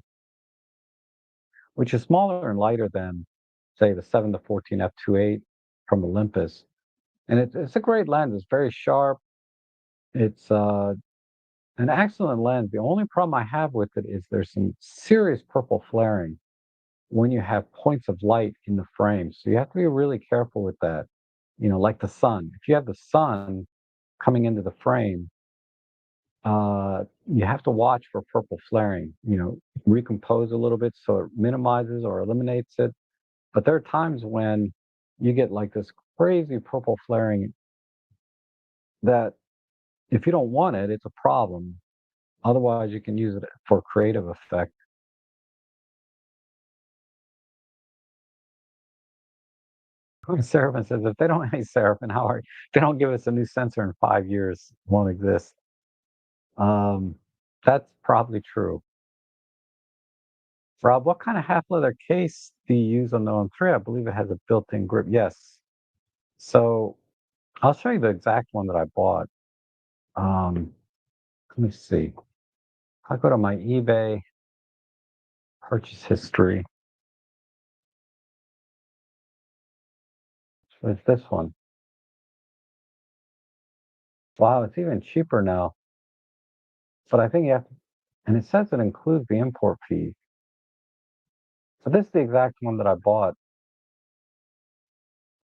which is smaller and lighter than say the 7 to 14 f2.8 from Olympus, and it's a great lens. It's very sharp. It's an excellent lens. The only problem I have with it is there's some serious purple flaring when you have points of light in the frame. So you have to be really careful with that. Like the sun. If you have the sun coming into the frame, you have to watch for purple flaring. Recompose a little bit so it minimizes or eliminates it. But there are times when you get like this crazy purple flaring that if you don't want it, it's a problem. Otherwise, you can use it for creative effect. Seraphim says, if they don't have any Seraphim, if they don't give us a new sensor in 5 years, it won't exist. Um, that's probably true. Rob, what kind of half leather case do you use on the OM3? I believe it has a built-in grip. Yes. So I'll show you the exact one that I bought. Um, Let me see. I'll go to my eBay purchase history. So it's this one. Wow, it's even cheaper now. But I think you have to, and it says it includes the import fee. So this is the exact one that I bought.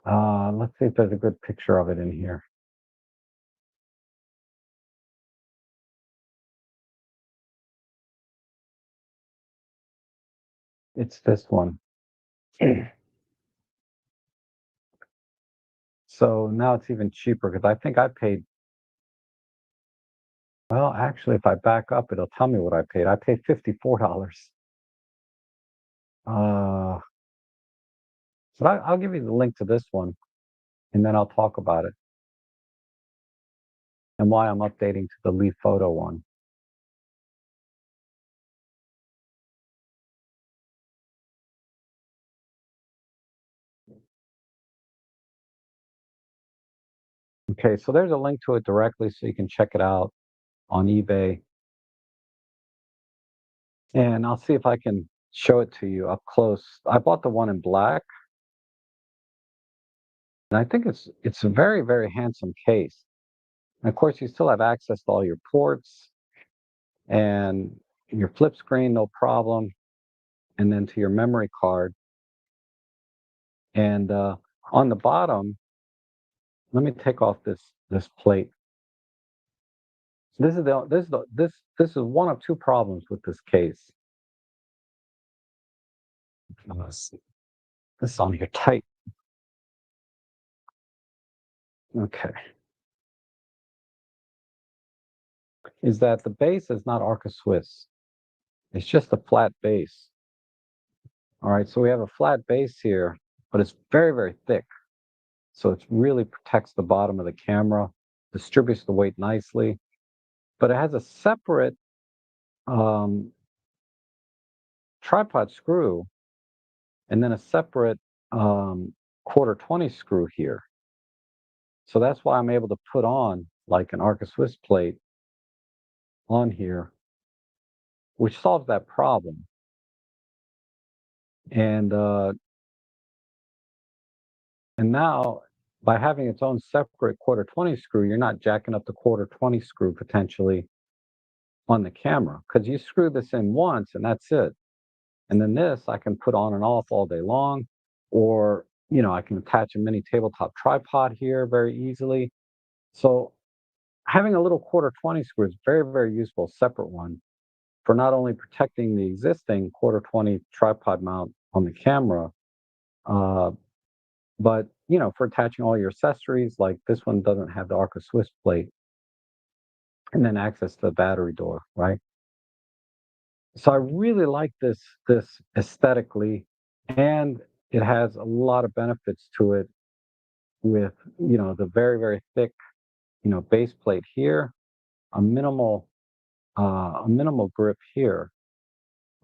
Let's see if there's a good picture of it in here. It's this one. So now it's even cheaper because I think I paid, well, actually, if I back up, it'll tell me what I paid. I paid $54. Uh, but I'll give you the link to this one and then I'll talk about it and why I'm updating to the Leofoto one. Okay, so there's a link to it directly so you can check it out on eBay. And I'll see if I can show it to you up close. I bought the one in black, and I think it's a very, very handsome case. And of course, you still have access to all your ports and your flip screen, no problem, and then to your memory card. And on the bottom, let me take off this plate. This is one of two problems with this case. This is on here tight. Okay. Is that the base is not Arca Swiss. It's just a flat base. All right, so we have a flat base here, but it's very, very thick. So it really protects the bottom of the camera, distributes the weight nicely, but it has a separate um, tripod screw and then a separate quarter 20 screw here. So that's why I'm able to put on like an Arca Swiss plate on here, which solves that problem. And now by having its own separate quarter 20 screw, you're not jacking up the quarter 20 screw potentially on the camera because you screw this in once and that's it. And then this I can put on and off all day long, or I can attach a mini tabletop tripod here very easily. So having a little quarter 20 screw is very, very useful, separate one for not only protecting the existing quarter 20 tripod mount on the camera, uh, but for attaching all your accessories. Like this one doesn't have the Arca Swiss plate, and then access to the battery door, right? So I really like this aesthetically, and it has a lot of benefits to it with the very, very thick base plate here, a minimal grip here,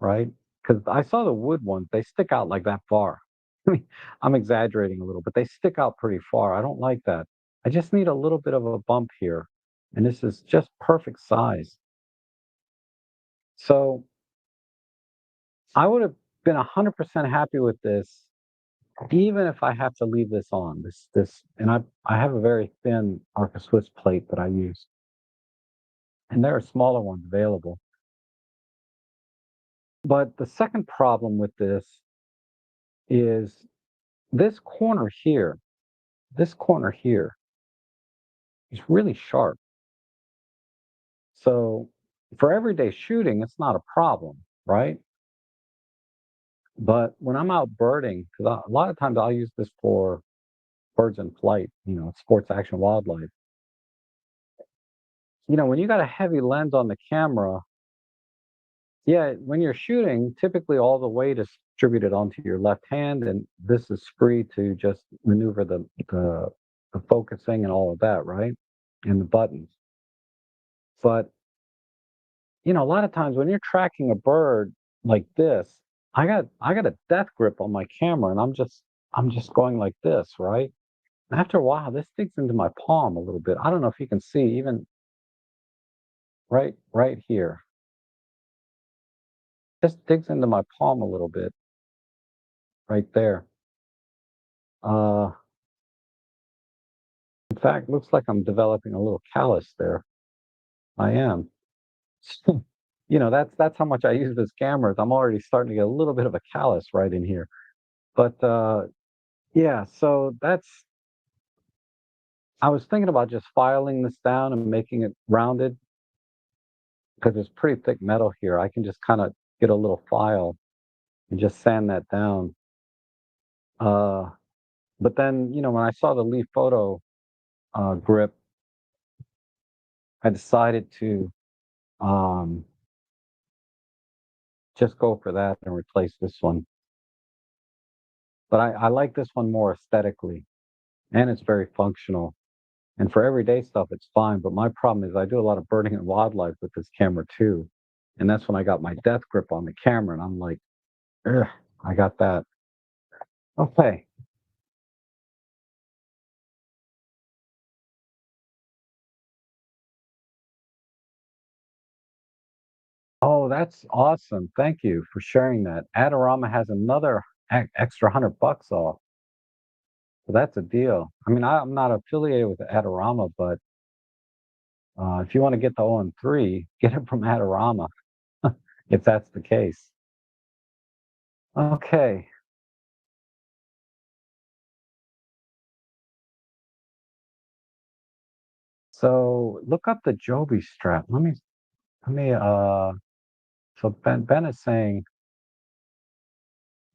right? Because I saw the wood ones, they stick out like that far. I mean, I'm exaggerating a little, but they stick out pretty far. I don't like that. I just need a little bit of a bump here, and this is just perfect size. So I would have been 100% happy with this even if I have to leave this on, and I have a very thin Arca Swiss plate that I use, and there are smaller ones available. But the second problem with this is this corner here, this corner here is really sharp. So for everyday shooting, it's not a problem, right? But when I'm out birding, because a lot of times I'll use this for birds in flight, sports action wildlife. When you got a heavy lens on the camera, yeah, when you're shooting, typically all the weight is distributed onto your left hand, and this is free to just maneuver the focusing and all of that, right? And the buttons. But a lot of times when you're tracking a bird like this, I got a death grip on my camera, and I'm just going like this, right? And after a while, this digs into my palm a little bit. I don't know if you can see, even right here. This digs into my palm a little bit right there. Uh, in fact, looks like I'm developing a little callus there. I am. That's how much I use this camera. I'm already starting to get a little bit of a callus right in here. But yeah, so that's I was thinking about just filing this down and making it rounded because it's pretty thick metal here. I can just kind of get a little file and just sand that down. Uh, but then, when I saw the Leofoto grip, I decided to um, just go for that and replace this one. But I like this one more aesthetically, and it's very functional. And for everyday stuff, it's fine. But my problem is I do a lot of birding and wildlife with this camera too. And that's when I got my death grip on the camera, and I'm like, ugh, I got that. Okay. Oh, that's awesome. Thank you for sharing that. Adorama has another extra $100 off. So that's a deal. I mean, I'm not affiliated with Adorama, but if you want to get the OM3, get it from Adorama if that's the case. Okay. So look up the Joby strap. So Ben is saying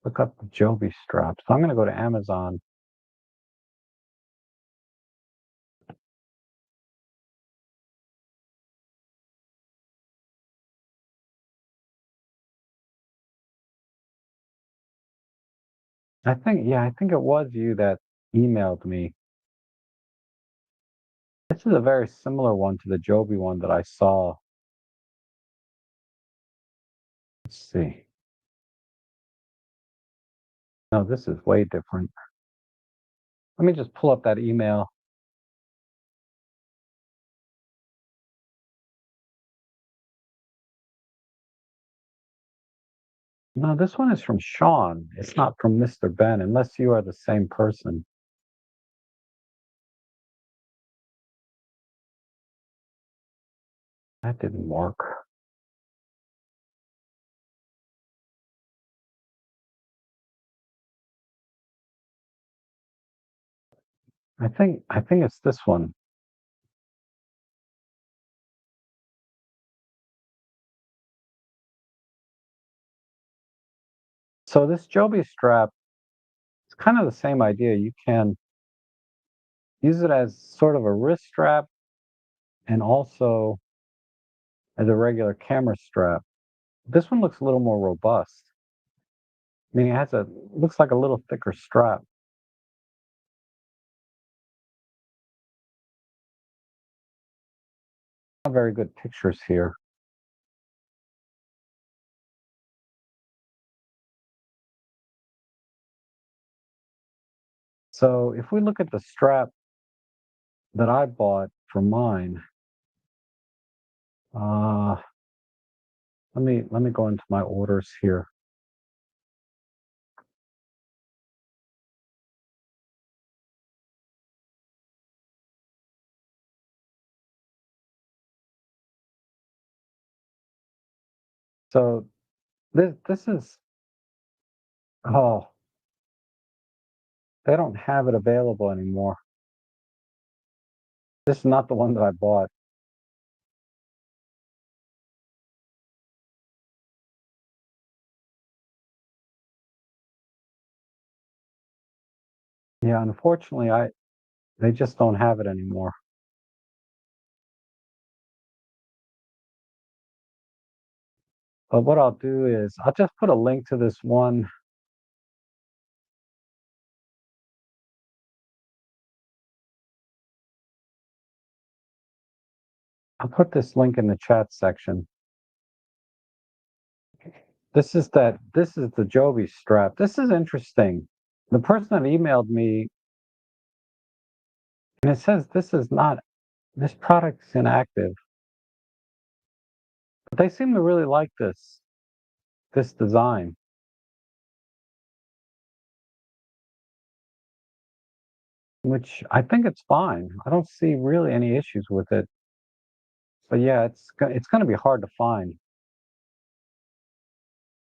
look up the Joby strap. So I'm gonna go to Amazon. I think it was you that emailed me. This is a very similar one to the Joby one that I saw. Let's see. No, this is way different. Let me just pull up that email. No, this one is from Sean. It's not from Mr. Ben, unless you are the same person. That didn't work. I think it's this one. So this Joby strap, it's kind of the same idea. You can use it as sort of a wrist strap and also as a regular camera strap. This one looks a little more robust. I mean, looks like a little thicker strap. Not very good pictures here. So if we look at the strap that I bought for mine, uh, let me go into my orders here. So this is oh, they don't have it available anymore. This is not the one that I bought. Yeah, unfortunately, I they just don't have it anymore. But what I'll do is I'll just put a link to this one. I'll put this link in the chat section. This is the Joby strap. This is interesting. The person that emailed me, and it says this product's inactive. But they seem to really like this design, which I think it's fine. I don't see really any issues with it. But yeah, it's going to be hard to find.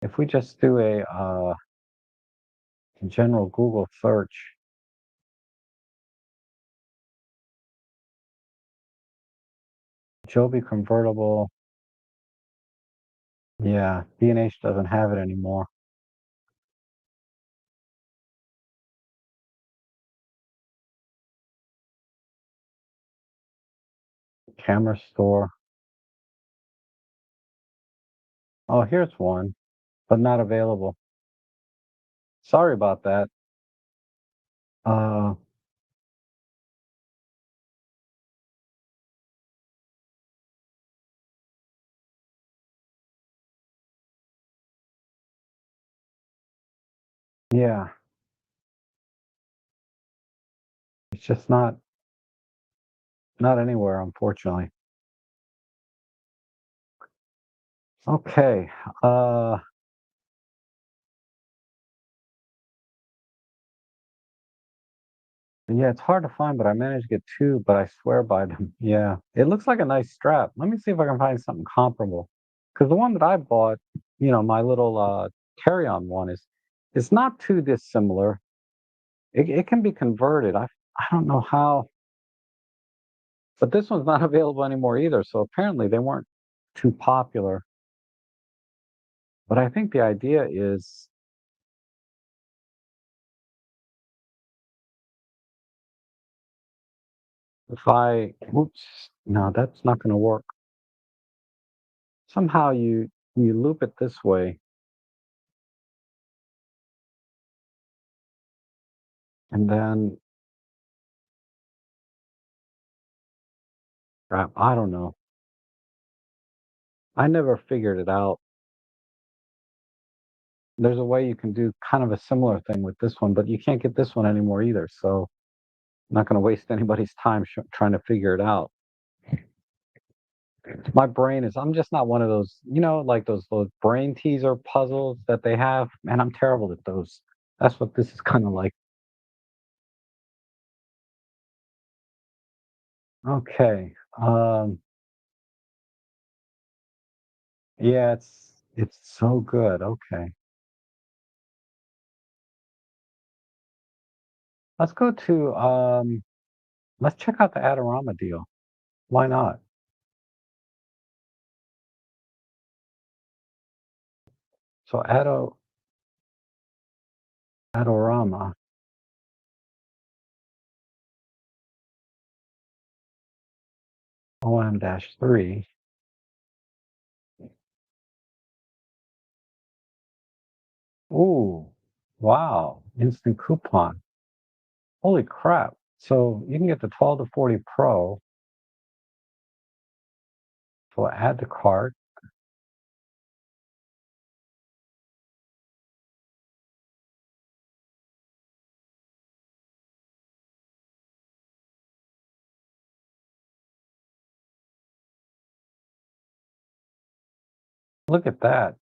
If we just do a general Google search, Joby convertible, yeah, B&H doesn't have it anymore. Camera store. Oh, here's one, but not available. Sorry about that. Uh, yeah, it's just not anywhere, unfortunately. Okay. Uh, yeah, it's hard to find, but I managed to get two, but I swear by them. Yeah, it looks like a nice strap. Let me see if I can find something comparable. Because the one that I bought, my little carry-on one is not too dissimilar. It can be converted. I don't know how, but this one's not available anymore either. So apparently they weren't too popular. But I think the idea is if oops, no, that's not going to work. Somehow you loop it this way, and then I don't know. I never figured it out. There's a way you can do kind of a similar thing with this one, but you can't get this one anymore either. So I'm not going to waste anybody's time trying to figure it out. I'm just not one of those, like those brain teaser puzzles that they have. Man, I'm terrible at those. That's what this is kind of like. Okay. Yeah, it's so good. Okay. Let's go to let's check out the Adorama deal. Why not? So Adorama OM-3. Ooh, wow. Instant coupon. Holy crap. So you can get the 12 to 40 Pro. So add to cart. Look at that.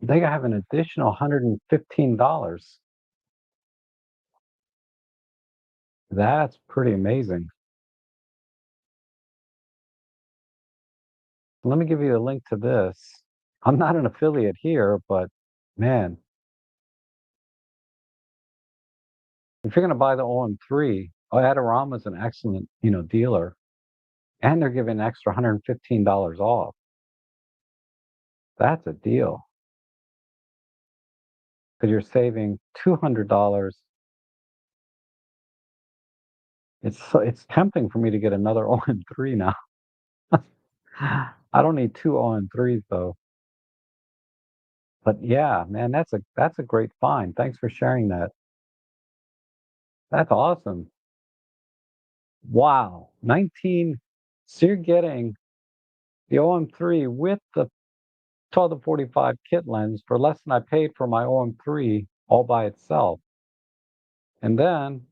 They have an additional $115. That's pretty amazing. Let me give you a link to this. I'm not an affiliate here, but man, if you're gonna buy the OM3, Adorama's an excellent, dealer, and they're giving an extra $115 off. That's a deal because you're saving $200. It's tempting for me to get another OM3 now. I don't need 2 OM3s though. But yeah, man, that's a great find. Thanks for sharing that. That's awesome. Wow. 19, so you're getting the OM3 with the 12 to 45 kit lens for less than I paid for my OM3 all by itself. And then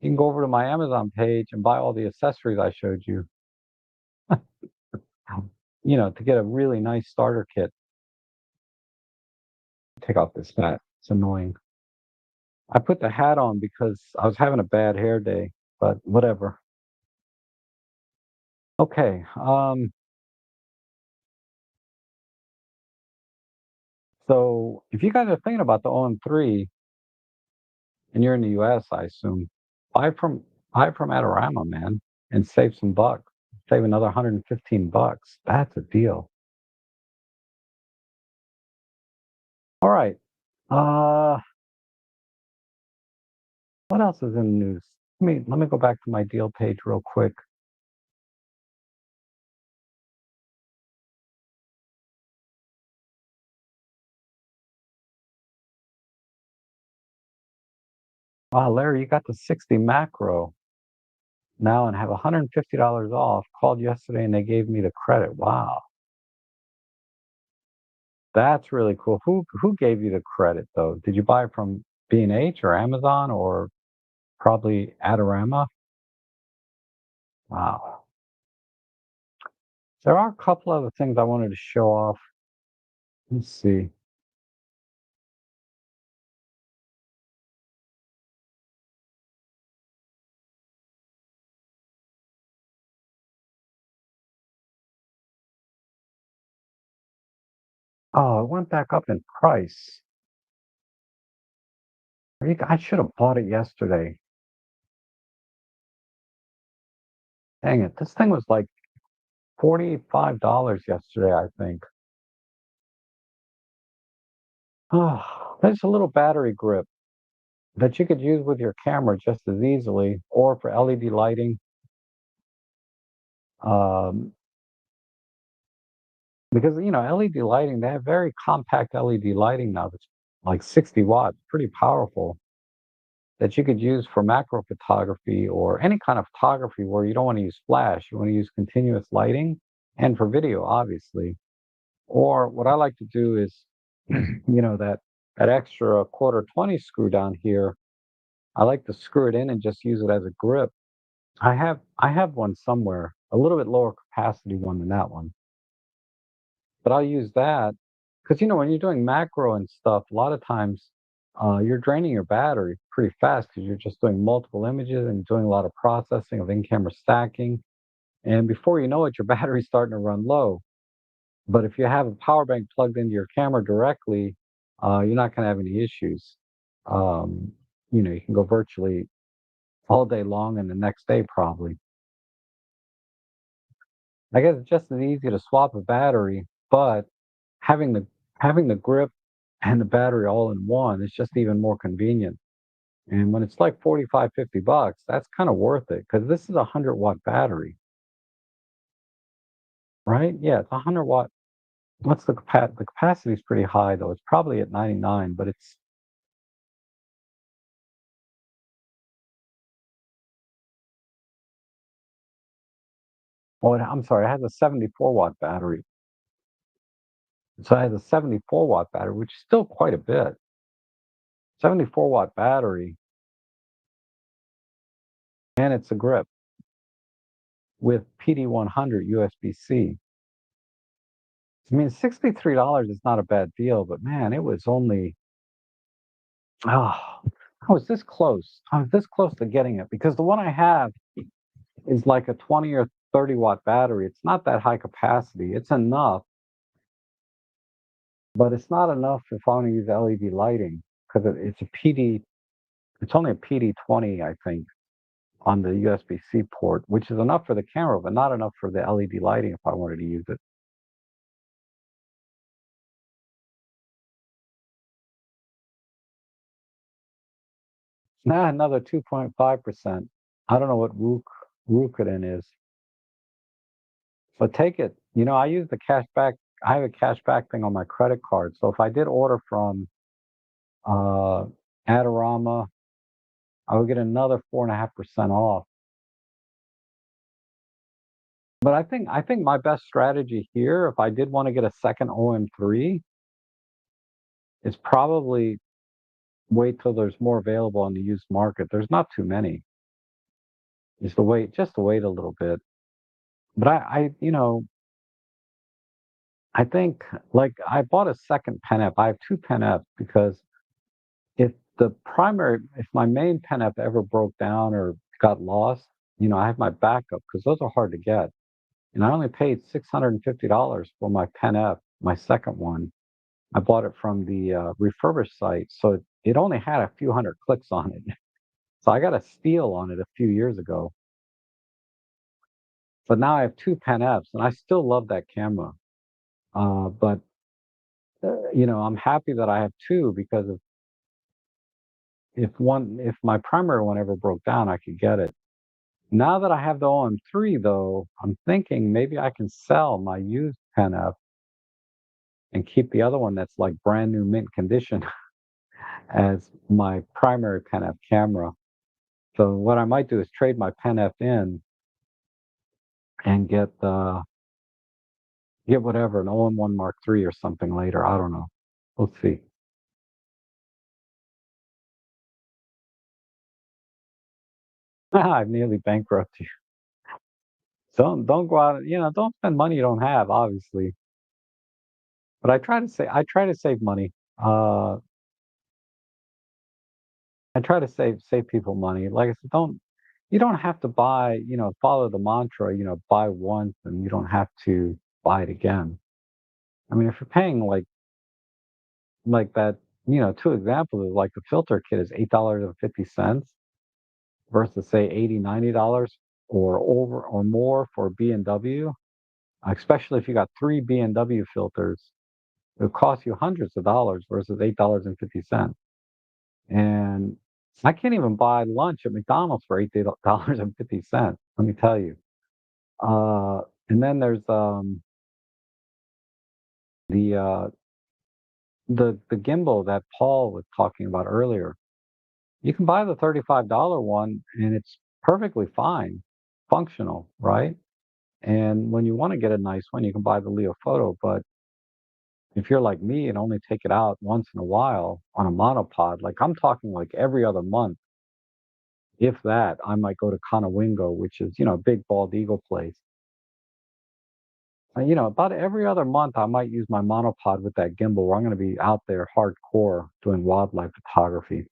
you can go over to my Amazon page and buy all the accessories I showed you, to get a really nice starter kit. Take off this hat. It's annoying. I put the hat on because I was having a bad hair day, but whatever. Okay. So if you guys are thinking about the OM3 and you're in the US, I assume, buy from buy from Adorama, man, and save some bucks. Save another 115 bucks. That's a deal. All right. Uh, what else is in the news? Let me go back to my deal page real quick. Wow, Larry, you got the 60 macro now and have $150 off. Called yesterday and they gave me the credit. Wow, that's really cool. Who gave you the credit though? Did you buy it from B&H or Amazon or probably Adorama? Wow. There are a couple other things I wanted to show off. Let's see. Oh, it went back up in price. I should have bought it yesterday. Dang it. This thing was like $45 yesterday, I think. Oh, there's a little battery grip that you could use with your camera just as easily, or for LED lighting. Um, because LED lighting, they have very compact LED lighting now that's like 60 watts, pretty powerful, that you could use for macro photography or any kind of photography where you don't want to use flash, you want to use continuous lighting, and for video, obviously. Or what I like to do is, that extra quarter 20 screw down here, I like to screw it in and just use it as a grip. I have one somewhere, a little bit lower capacity one than that one, but I'll use that because when you're doing macro and stuff, a lot of times you're draining your battery pretty fast because you're just doing multiple images and doing a lot of processing of in-camera stacking, and before you know it, your battery's starting to run low. But if you have a power bank plugged into your camera directly, you're not going to have any issues. Um, you can go virtually all day long and the next day probably. I guess it's just as easy to swap a battery, but having the having the grip and the battery all in one is just even more convenient. And when it's like 45, 50 bucks, that's kind of worth it because this is a 100-watt battery, right? Yeah, it's a 100-watt. What's the capacity is pretty high though. It's probably at 99, but it's I'm sorry, it has a 74-watt battery. So it has a 74-watt battery, which is still quite a bit. 74-watt battery, and it's a grip with PD100 USB-C. I mean, $63 is not a bad deal, but man, it was only, oh, I was this close. I was this close to getting it because the one I have is like a 20 or 30-watt battery. It's not that high capacity. It's enough, but it's not enough if I want to use LED lighting because it's a PD. It's only a PD20, I think, on the USB-C port, which is enough for the camera, but not enough for the LED lighting if I wanted to use it. Nah, another 2.5%. I don't know what Rucodin is, but take it. I use the cash back. I have a cash back thing on my credit card. So if I did order from uh, Adorama, I would get another 4.5% off. But I think my best strategy here, if I did want to get a second OM3, is probably wait till there's more available on the used market. There's not too many. Just to wait a little bit. But I think like I bought a second Pen F. I have two Pen Fs because if my main Pen F ever broke down or got lost, I have my backup because those are hard to get. And I only paid $650 for my Pen F, my second one. I bought it from the refurbished site, so it only had a few hundred clicks on it. So I got a steal on it a few years ago. But now I have two Pen Fs, and I still love that camera. But I'm happy that I have two because if my primary one ever broke down, I could get it. Now that I have the OM3, though, I'm thinking maybe I can sell my used Pen F and keep the other one that's like brand new mint condition as my primary Pen F camera. So what I might do is trade my Pen F in and get whatever an OM1 Mark III or something later. I don't know. We'll see. I've nearly bankrupted you. Don't go out. Don't spend money you don't have, obviously. But I try to save money. Uh, I try to save people money. Like I said, you don't have to buy. Follow the mantra. Buy once and you don't have to buy it again. I mean, if you're paying like that, two examples is like the filter kit is $8.50 versus say 80, $90 or over or more for B&W, especially if you got three B&W filters, it'll cost you hundreds of dollars versus $8.50. And I can't even buy lunch at McDonald's for $8.50. Let me tell you. And then there's the the gimbal that Paul was talking about earlier. You can buy the $35 one and it's perfectly fine, functional, right? And when you want to get a nice one, you can buy the Leofoto. But if you're like me and only take it out once in a while on a monopod, like I'm talking like every other month, if that, I might go to Conowingo, which is, a big bald eagle place. And, about every other month, I might use my monopod with that gimbal where I'm going to be out there hardcore doing wildlife photography.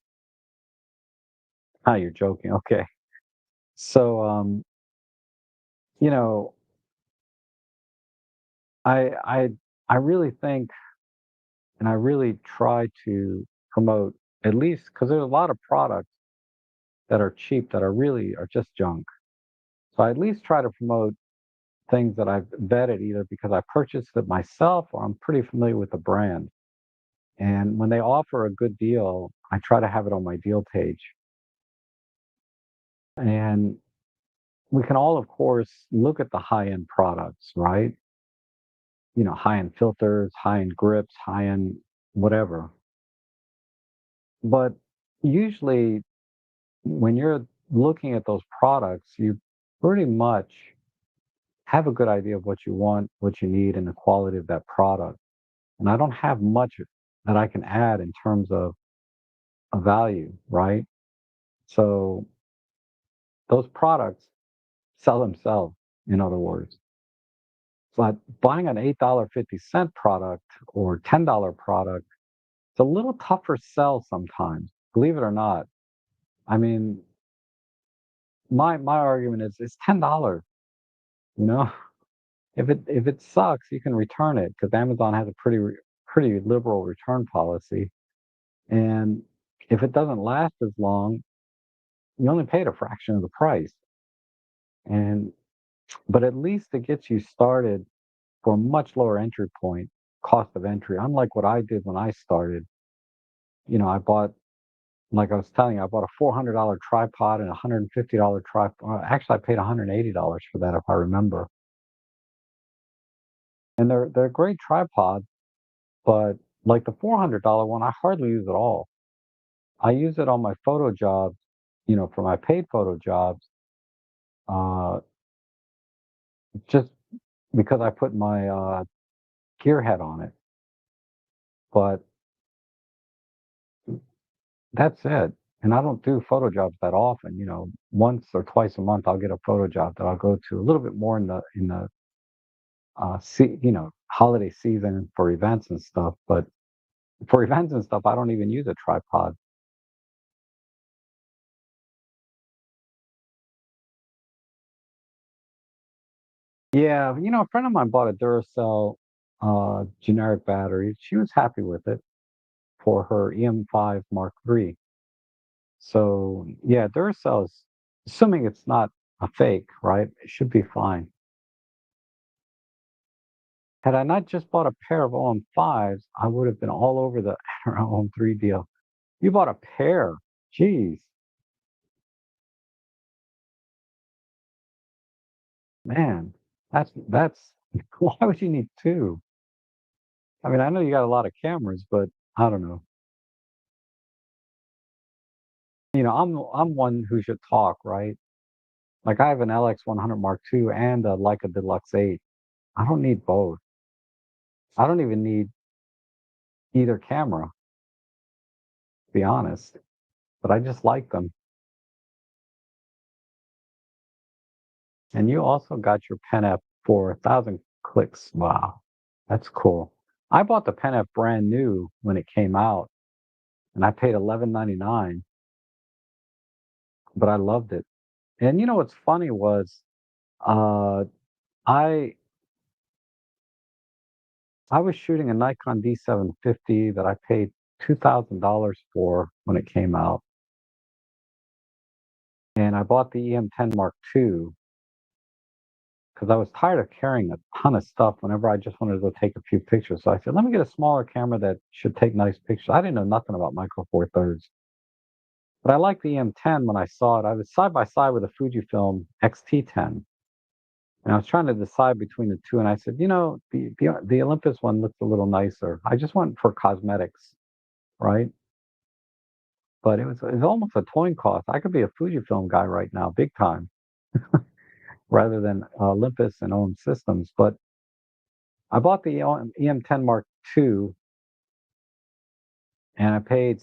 Ah, you're joking. Okay. So, you know, I, I, I really think, and I really try to promote at least because there's a lot of products that are cheap that are just junk. So I at least try to promote things that I've vetted either because I purchased it myself or I'm pretty familiar with the brand. And when they offer a good deal, I try to have it on my deal page. And we can all, of course, look at the high end products, right? High end filters, high end grips, high end whatever. But usually, when you're looking at those products, you pretty much have a good idea of what you want, what you need, and the quality of that product. And I don't have much that I can add in terms of a value, right? So those products sell themselves, in other words. But buying an $8.50 product or $10 product, it's a little tougher sell sometimes, believe it or not. I mean, my argument is it's $10, you know? If it sucks, you can return it because Amazon has a pretty liberal return policy, and if it doesn't last as long, you only paid a fraction of the price. And but at least it gets you started for a much lower entry point, cost of entry. Unlike what I did when I started, I bought, like I was telling you, I bought a $400 tripod and a $150 tripod. Actually, I paid $180 for that if I remember. And they're great tripods, but like the $400 one, I hardly use at all. I use it on my photo jobs, for my paid photo jobs, uh, just because I put my gear head on it. But that's it. And I don't do photo jobs that often. Once or twice a month, I'll get a photo job that I'll go to a little bit more in the holiday season for events and stuff. But for events and stuff, I don't even use a tripod. Yeah, a friend of mine bought a Duracell generic battery. She was happy with it for her EM5 Mark III. So yeah, Duracell is, assuming it's not a fake, right? It should be fine. Had I not just bought a pair of OM5s, I would have been all over the OM3 deal. You bought a pair. Jeez, man. That's why would you need two? I mean, I know you got a lot of cameras, but I don't know. I'm one who should talk, right? Like I have an LX100 Mark II and a Leica Deluxe 8. I don't need both. I don't even need either camera, to be honest. But I just like them. And you also got your Pen F for 1,000 clicks. Wow, that's cool. I bought the Pen F brand new when it came out, and I paid 11.99, but I loved it. And what's funny was, uh, I I was shooting a Nikon D750 that I paid $2,000 for when it came out, and I bought the EM10 Mark II because I was tired of carrying a ton of stuff whenever I just wanted to go take a few pictures. So I said, let me get a smaller camera that should take nice pictures. I didn't know nothing about Micro Four Thirds, but I liked the EM10 when I saw it. I was side by side with a Fujifilm X-T10, and I was trying to decide between the two. And I said, the Olympus one looks a little nicer. I just went for cosmetics, right? But it was almost a toy cost. I could be a Fujifilm guy right now, big time, rather than Olympus and OM Systems. But I bought the EM10 Mark II, and I paid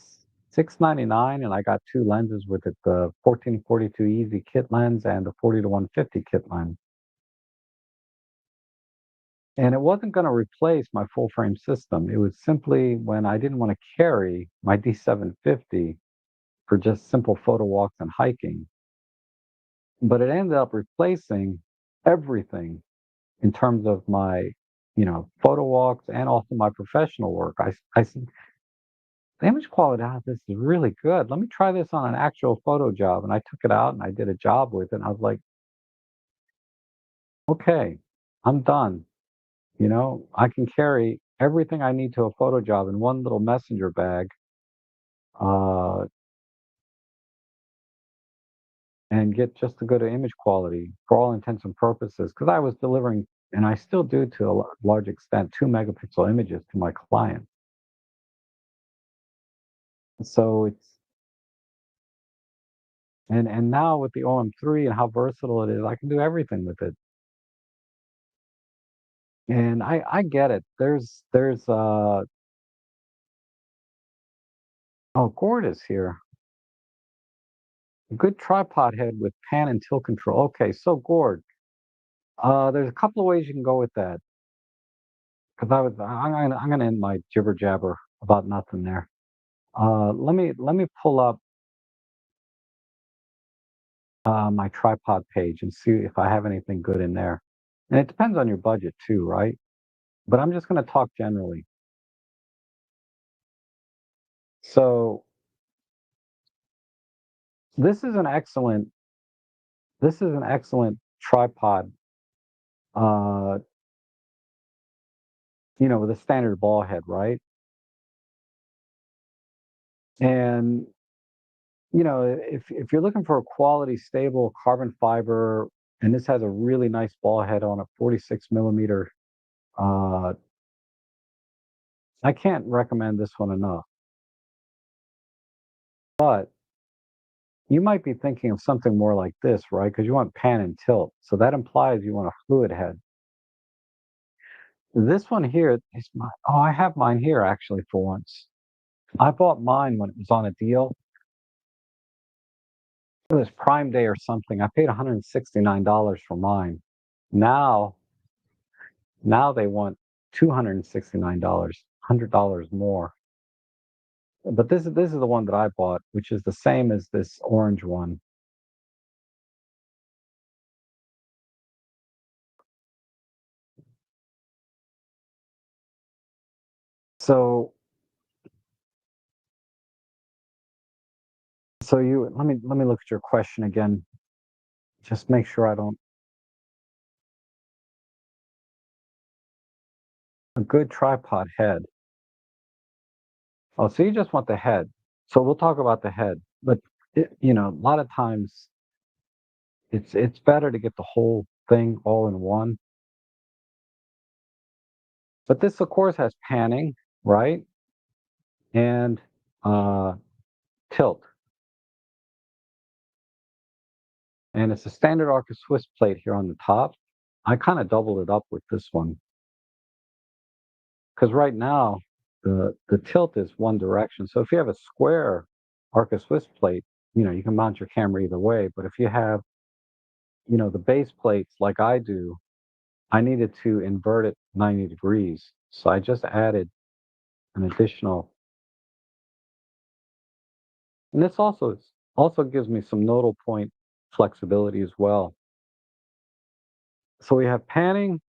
6.99, and I got two lenses with it: the 1442 Easy kit lens and the 40 to 150 kit lens. And it wasn't going to replace my full frame system. It was simply when I didn't want to carry my D750 for just simple photo walks and hiking. But it ended up replacing everything in terms of my, photo walks and also my professional work. I said, the image quality out of this is really good. Let me try this on an actual photo job. And I took it out and I did a job with it. And I was like, okay, I'm done. I can carry everything I need to a photo job in one little messenger bag, uh, and get just a good image quality for all intents and purposes. Because I was delivering, and I still do to a large extent, 2 megapixel images to my clients. So and now with the OM3 and how versatile it is, I can do everything with it. And I get it. There's oh, Gord is here. A good tripod head with pan and tilt control. Okay, so Gord, there's a couple of ways you can go with that. Because I'm gonna end my jibber jabber about nothing there. Let me pull up my tripod page and see if I have anything good in there. And it depends on your budget too, right? But I'm just gonna talk generally. So this is an excellent tripod, uh, with a standard ball head, right? And if you're looking for a quality, stable carbon fiber, and this has a really nice ball head on a 46 millimeter, uh, I can't recommend this one enough. But you might be thinking of something more like this, right? Because you want pan and tilt. So that implies you want a fluid head. This one here is mine. Oh, I have mine here actually for once. I bought mine when it was on a deal. It was Prime Day or something. I paid $169 for mine. Now, now they want $269, $100 more. But this is the one that I bought, which is the same as this orange one. So so you let me look at your question again. Just make sure I don't a good tripod head. Oh, so you just want the head. So we'll talk about the head. But a lot of times it's better to get the whole thing all in one. But this, of course, has panning, right? And uh, tilt. And it's a standard Arca Swiss plate here on the top. I kind of doubled it up with this one because right now the tilt is one direction. So if you have a square Arca Swiss plate, you can mount your camera either way. But if you have, the base plates like I do, I needed to invert it 90 degrees. So I just added an additional, and this also gives me some nodal point flexibility as well. So we have panning,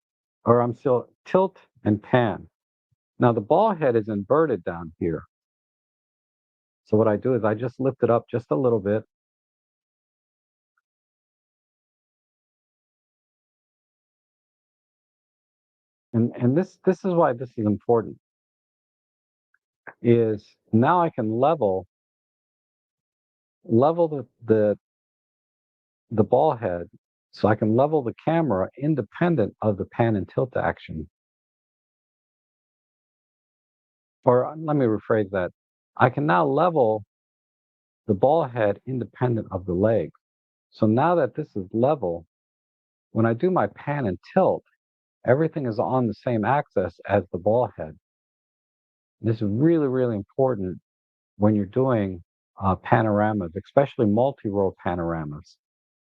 or I'm still tilt and pan. Now the ball head is inverted down here. So what I do is I just lift it up just a little bit. And this is why this is important, is now I can level the ball head, so I can level the camera independent of the pan and tilt action. Or let me rephrase that. I can now level the ball head independent of the legs. So now that this is level, when I do my pan and tilt, everything is on the same axis as the ball head. This is really, really important when you're doing panoramas, especially multi-roll panoramas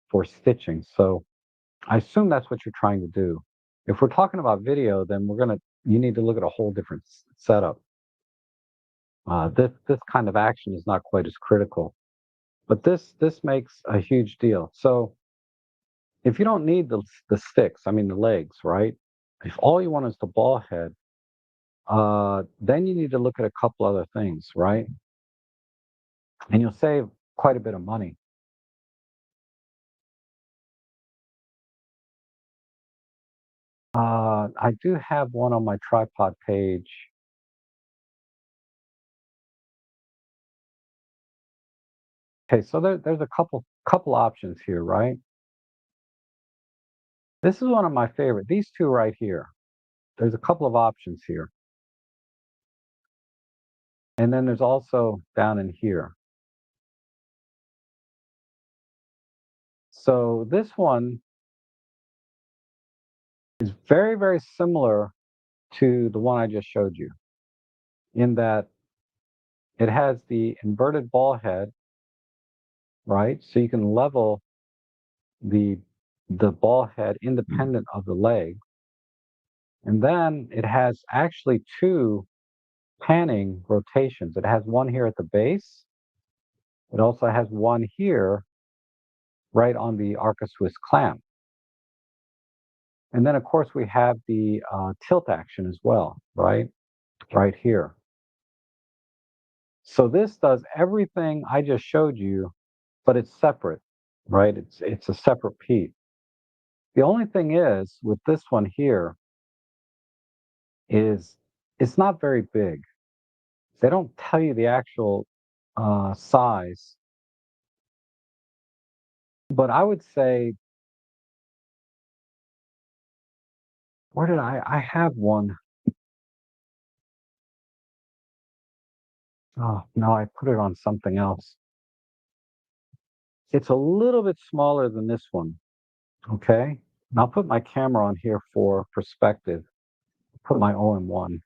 for stitching. So I assume that's what you're trying to do. If we're talking about video, then you need to look at a whole different setup. This kind of action is not quite as critical, but this makes a huge deal. So if you don't need the sticks, I mean the legs, right? If all you want is the ball head, then you need to look at a couple other things, right? And you'll save quite a bit of money. I do have one on my tripod page. Okay, so there's a couple options here, right? This is one of my favorite. These two right here. There's a couple of options here. And then there's also down in here. So this one is very, very similar to the one I just showed you in that it has the inverted ball head, right? So you can level the the ball head independent of the leg. And then it has actually two panning rotations. It has one here at the base. It also has one here right on the Arca Swiss clamp. And then, of course, we have the tilt action as well, right? Right here. So this does everything I just showed you, but it's separate, right? It's a separate piece. The only thing is with this one here is it's not very big. They don't tell you the actual size, but I would say, where did I have one? Oh, no, I put it on something else. It's a little bit smaller than this one, okay? And I'll put my camera on here for perspective. Put my OM1.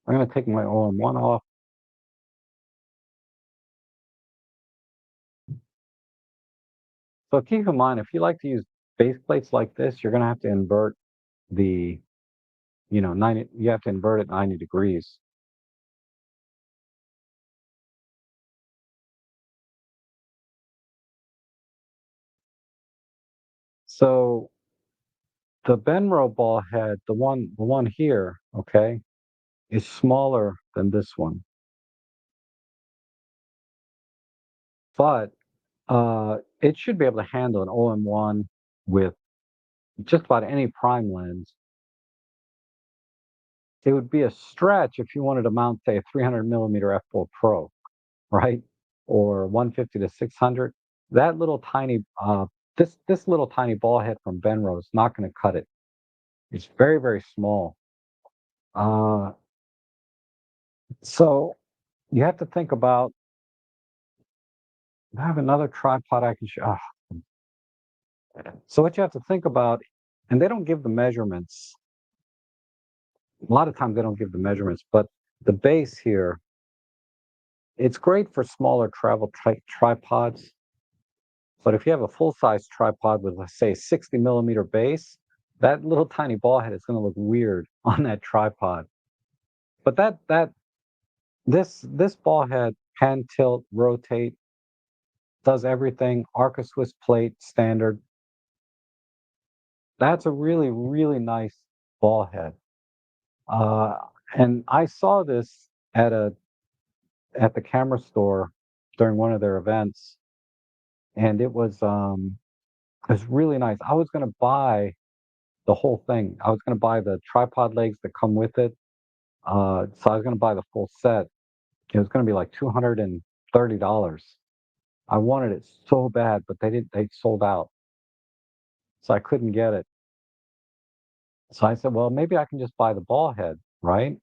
I'm going to take my OM1 off. So keep in mind, if you like to use base plates like this, you're going to have to invert the, 90, you have to invert it 90 degrees. So the Benro ball head, the one here, okay, is smaller than this one. But it should be able to handle an OM1 with just about any prime lens. It would be a stretch if you wanted to mount, say, a 300 millimeter f4 Pro, right? Or 150 to 600. That little tiny, this little tiny ball head from Benro is not going to cut it. It's very, very small. Uh, so you have to think about. I have another tripod I can show. So what you have to think about, and they don't give the measurements. A lot of times they don't give the measurements, but the base here, it's great for smaller travel tripods. But if you have a full-size tripod with, let's say, 60 millimeter base, that little tiny ball head is going to look weird on that tripod. But this ball head can tilt, rotate, does everything. Arca Swiss plate standard. That's a really, really nice ball head. Uh, and I saw this at the camera store during one of their events, and it was really nice. I was going to buy the whole thing. I was going to buy the tripod legs that come with it. So I was going to buy the full set. It was going to be like $230. I wanted it so bad, but they sold out. So I couldn't get it. So I said, well, maybe I can just buy the ball head, right?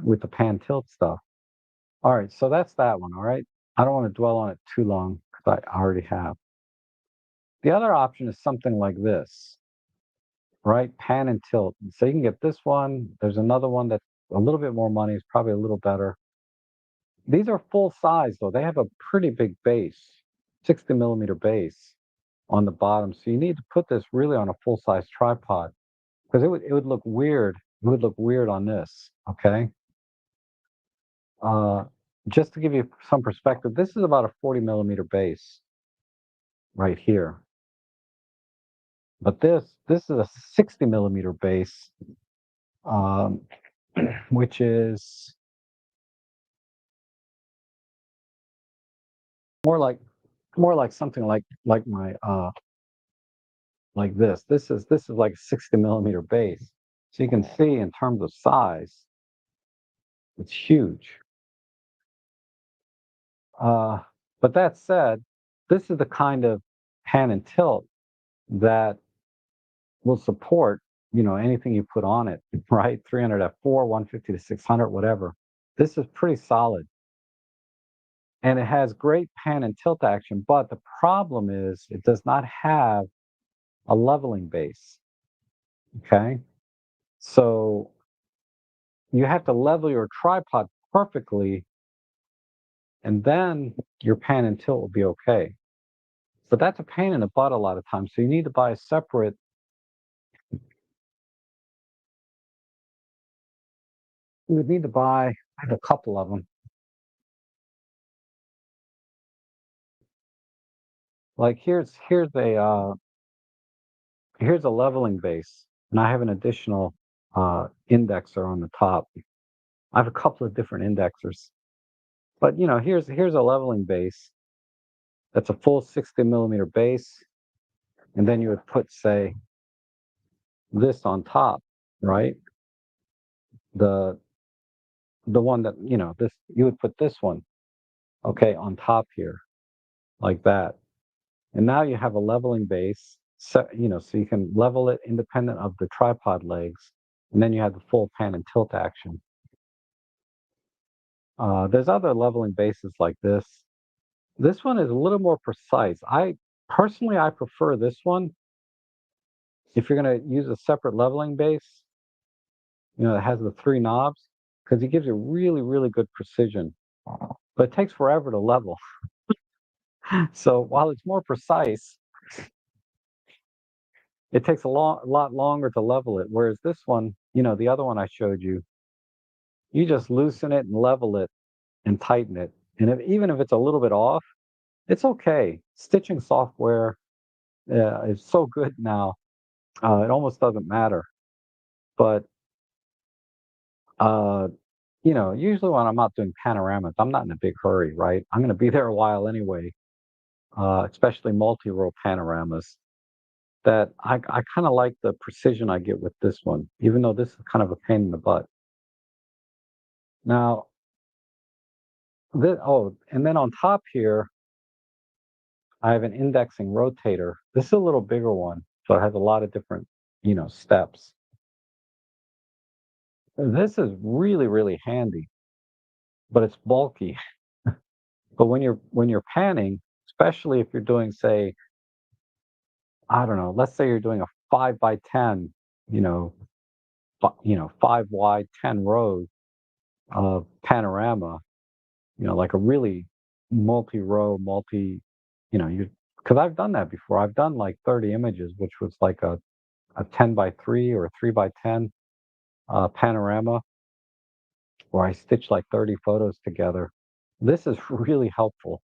With the pan tilt stuff. All right, so that's that one, all right? I don't want to dwell on it too long because I already have. The other option is something like this, right? Pan and tilt. So you can get this one. There's another one that's a little bit more money, it's probably a little better. These are full size though. They have a pretty big base, 60 millimeter base on the bottom. So you need to put this really on a full size tripod because it would look weird. It would look weird on this. Okay. Uh, just to give you some perspective, this is about a 40 millimeter base right here. But this is a 60 millimeter base, um, which is more like something like my like this. This is like a 60 millimeter base. So you can see in terms of size, it's huge. Uh, but that said, this is the kind of pan and tilt that will support, anything you put on it, right? 300 f4, 150 to 600, whatever. This is pretty solid. And it has great pan and tilt action, but the problem is it does not have a leveling base. Okay. So you have to level your tripod perfectly, and then your pan and tilt will be okay. But that's a pain in the butt a lot of times. So you need to buy a separate. You would need to buy, I have a couple of them. Like here's a leveling base, and I have an additional indexer on the top. I have a couple of different indexers. But here's a leveling base that's a full 60 millimeter base, and then you would put, say, this on top, right? The the one that this you would put this one, okay, on top here, like that. And now you have a leveling base, so you can level it independent of the tripod legs, and then you have the full pan and tilt action. There's other leveling bases like this. This one is a little more precise. I prefer this one if you're going to use a separate leveling base, that has the three knobs, because it gives you really, really good precision. But it takes forever to level. So while it's more precise, it takes a lot longer to level it. Whereas this one, the other one I showed you, you just loosen it and level it and tighten it. And even if it's a little bit off, it's okay. Stitching software is so good now, it almost doesn't matter. But uh, usually when I'm out doing panoramas, I'm not in a big hurry, right? I'm going to be there a while anyway, especially multi-row panoramas. That I kind of like the precision I get with this one, even though this is kind of a pain in the butt. Now, and then on top here, I have an indexing rotator. This is a little bigger one, so it has a lot of different, steps. This is really, really handy, but it's bulky. But when you're panning, especially if you're doing, say, I don't know, let's say you're doing a 5 by 10, you know, 5 wide, 10 rows panorama, like a really multi-row, you because I've done that before. I've done like 30 images, which was like a 10 by 3 or a 3 by 10 panorama where I stitched like 30 photos together. This is really helpful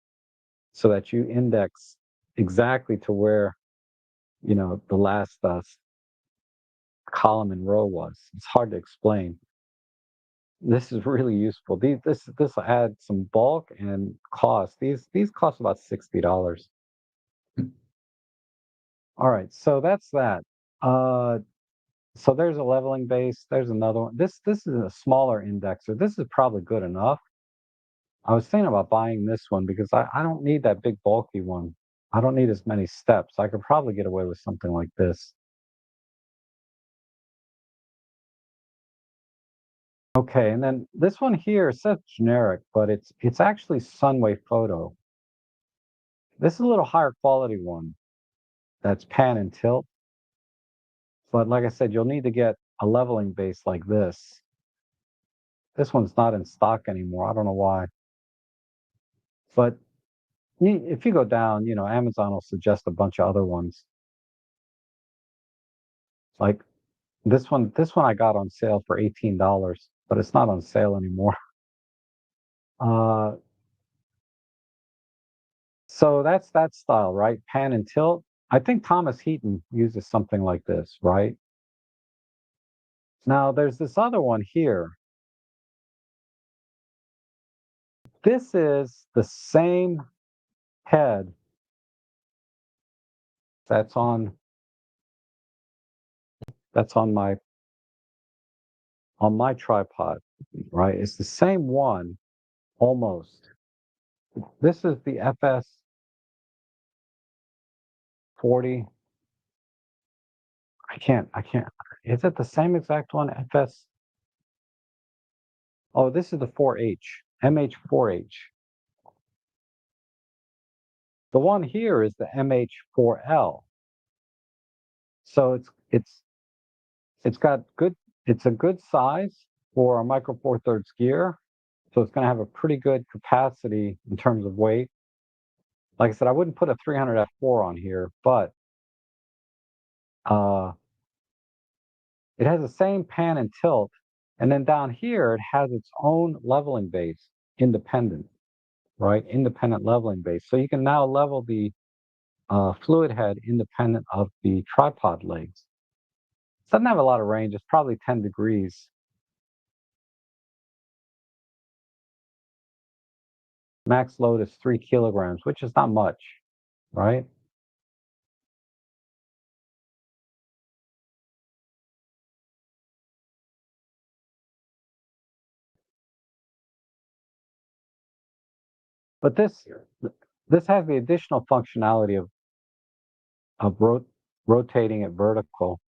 so that you index exactly to where, the last column and row was. It's hard to explain. This is really useful. This will add some bulk and cost. These cost about $60. All right, so that's that. Uh, so there's a leveling base. There's another one. This is a smaller indexer. This is probably good enough. I was thinking about buying this one because I don't need that big bulky one. I don't need as many steps. I could probably get away with something like this. Okay, and then this one here says generic, but it's actually Sunway Photo. This is a little higher quality one that's pan and tilt. But like I said, you'll need to get a leveling base like this. This one's not in stock anymore. I don't know why. But if you go down, Amazon will suggest a bunch of other ones. Like this one I got on sale for $18, but it's not on sale anymore. Uh, so that's that style, right? Pan and tilt. I think Thomas Heaton uses something like this, right? Now there's this other one here. This is the same head that's on that's on my tripod, right? It's the same one almost. This is the FS 40. I can't. Is it the same exact one? FS. Oh, this is the 4H, MH4H. The one here is the MH4L. So it's got good. It's a good size for a micro four thirds gear. So it's going to have a pretty good capacity in terms of weight. Like I said, I wouldn't put a 300 f4 on here, but uh, it has the same pan and tilt. And then down here, it has its own leveling base, independent, right? Independent leveling base. So you can now level the fluid head independent of the tripod legs. It doesn't have a lot of range. It's probably 10 degrees. Max load is 3 kilograms, which is not much, right? But this has the additional functionality of rotating it vertical.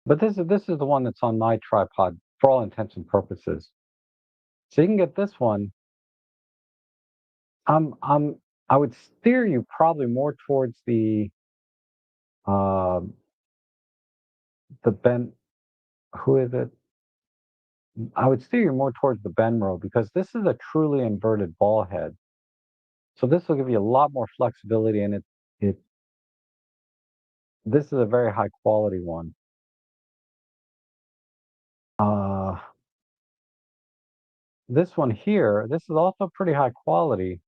But this is the one that's on my tripod for all intents and purposes. So you can get this one. I'm I would steer you probably more towards uh the Ben who is it? I would steer you more towards the Benro because this is a truly inverted ball head. So this will give you a lot more flexibility, and it this is a very high quality one. Uh, this one here, this is also pretty high quality,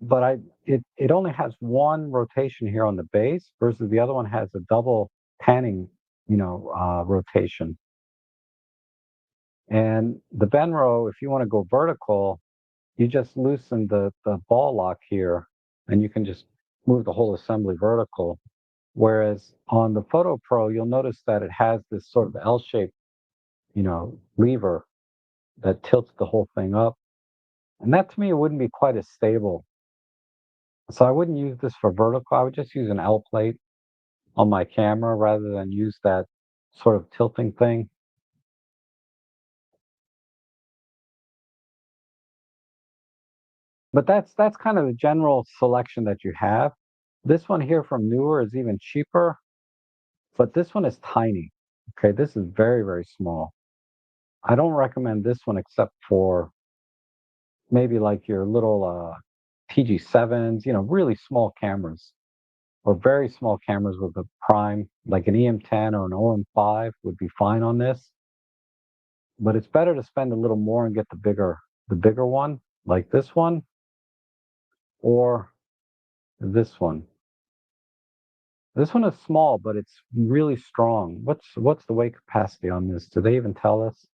but it only has one rotation here on the base versus the other one has a double panning, rotation. And the Benro, if you want to go vertical, you just loosen the ball lock here, and you can just move the whole assembly vertical. Whereas on the Photo Pro, you'll notice that it has this sort of L-shaped, lever that tilts the whole thing up. And that to me wouldn't be quite as stable. So I wouldn't use this for vertical. I would just use an L plate on my camera rather than use that sort of tilting thing. But that's kind of the general selection that you have. This one here from Newer is even cheaper, but this one is tiny. Okay, this is very, very small. I don't recommend this one except for maybe like your little TG7s, really small cameras or very small cameras with a prime, like an EM10 or an OM5 would be fine on this. But it's better to spend a little more and get the bigger one, like this one or this one. This one is small, but it's really strong. What's the weight capacity on this? Do they even tell us?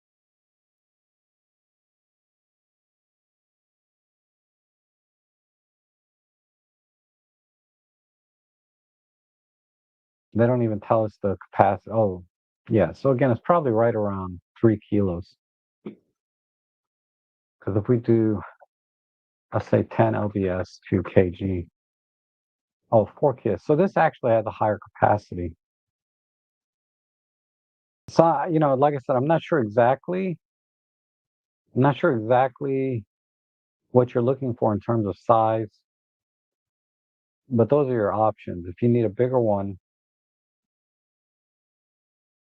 They don't even tell us the capacity. Oh, yeah. So again, it's probably right around 3 kilos. Because if we do, let's say 10 lbs, 2 kg. Oh, 4 kilos. So this actually has a higher capacity. So, like I said, I'm not sure exactly what you're looking for in terms of size, but those are your options. If you need a bigger one,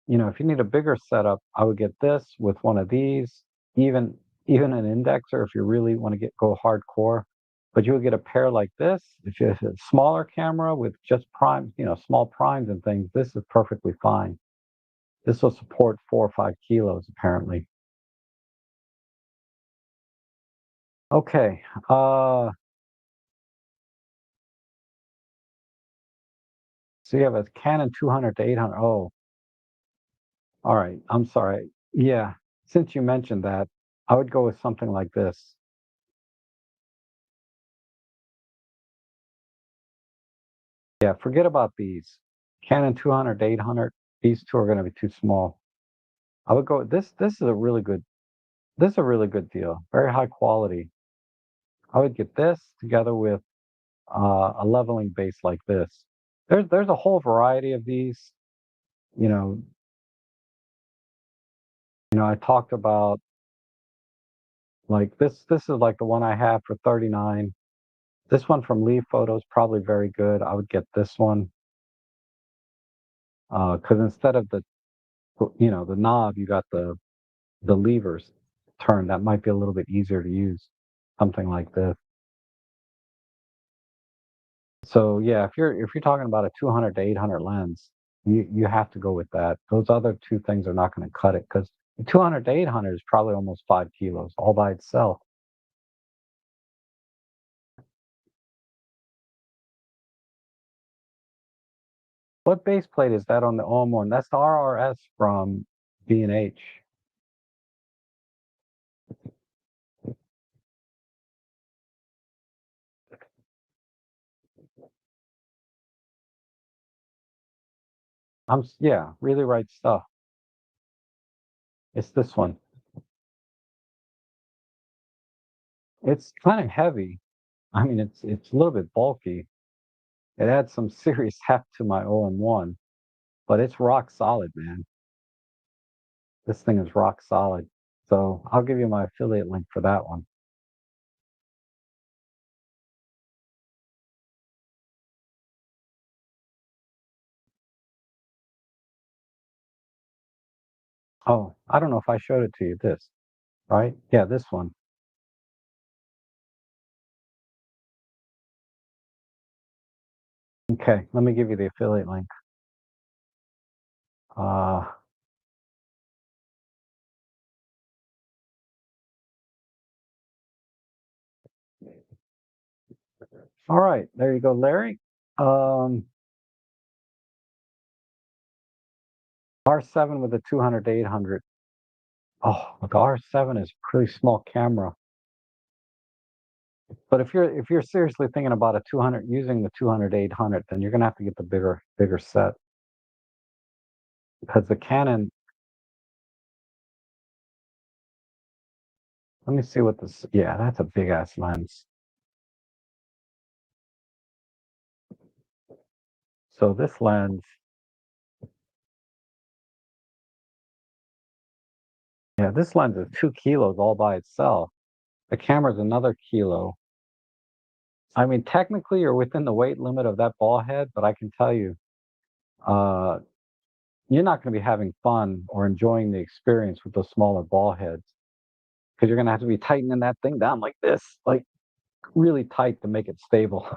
if you need a bigger setup, I would get this with one of these, even even an indexer if you really want to go hardcore. But you would get a pair like this. If you have a smaller camera with just primes, small primes and things, this is perfectly fine. This will support 4 or 5 kilos apparently. Okay. So you have a Canon 200 to 800. Oh, all right. I'm sorry. Yeah. Since you mentioned that, I would go with something like this. Yeah, forget about these. Canon 200 to 800. These two are going to be too small. I would go with this. This is a really good deal. Very high quality. I would get this together with a leveling base like this. There's a whole variety of these. You know, I talked about like this. This is like the one I have for 39. This one from Leofoto is probably very good. I would get this one because instead of the knob, you got the levers turn. That might be a little bit easier to use. Something like this. So yeah, if you're talking about a 200 to 800 lens, you have to go with that. Those other two things are not going to cut it because the 200 to 800 is probably almost 5 kilos all by itself. What base plate is that on the OM1? That's the RRS from B&H. Yeah, really right stuff. It's this one. It's kind of heavy. I mean, it's a little bit bulky. It adds some serious heft to my OM1, but it's rock solid, man. This thing is rock solid. So I'll give you my affiliate link for that one. Oh, I don't know if I showed it to you. This, right? Yeah, this one. Okay, let me give you the affiliate link. Uh, all right, there you go, Larry. Um, R7 with a 200 to 800. Oh, the R7 is a pretty small camera. But if you're seriously thinking about a 200 using the 200 to 800, then you're gonna have to get the bigger set because the Canon. Let me see what this. Yeah, that's a big ass lens. So this lens, yeah, this lens is 2 kilos all by itself. The camera's another kilo. I mean, technically, you're within the weight limit of that ball head, but I can tell you, uh, you're not going to be having fun or enjoying the experience with those smaller ball heads because you're going to have to be tightening that thing down like this, like really tight to make it stable.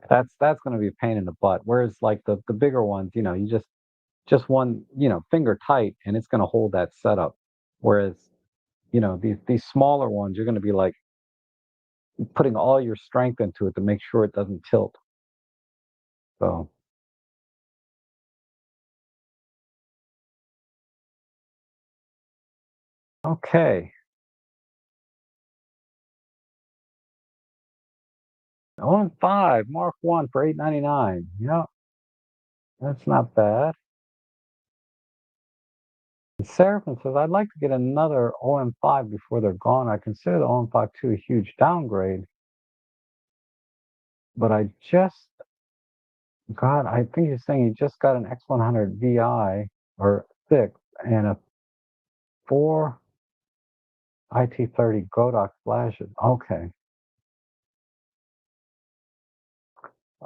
That's going to be a pain in the butt. Whereas like the bigger ones, you just one, finger tight, and it's going to hold that setup. Whereas these smaller ones, you're going to be like putting all your strength into it to make sure it doesn't tilt. So okay, 0 and 5 Mark One for 899. Yeah, that's not bad. And Seraphim says, I'd like to get another OM5 before they're gone. I consider the OM5 2 a huge downgrade, but I think you're saying you just got an X100 VI or 6 and a 4 IT30 Godox flashes. Okay.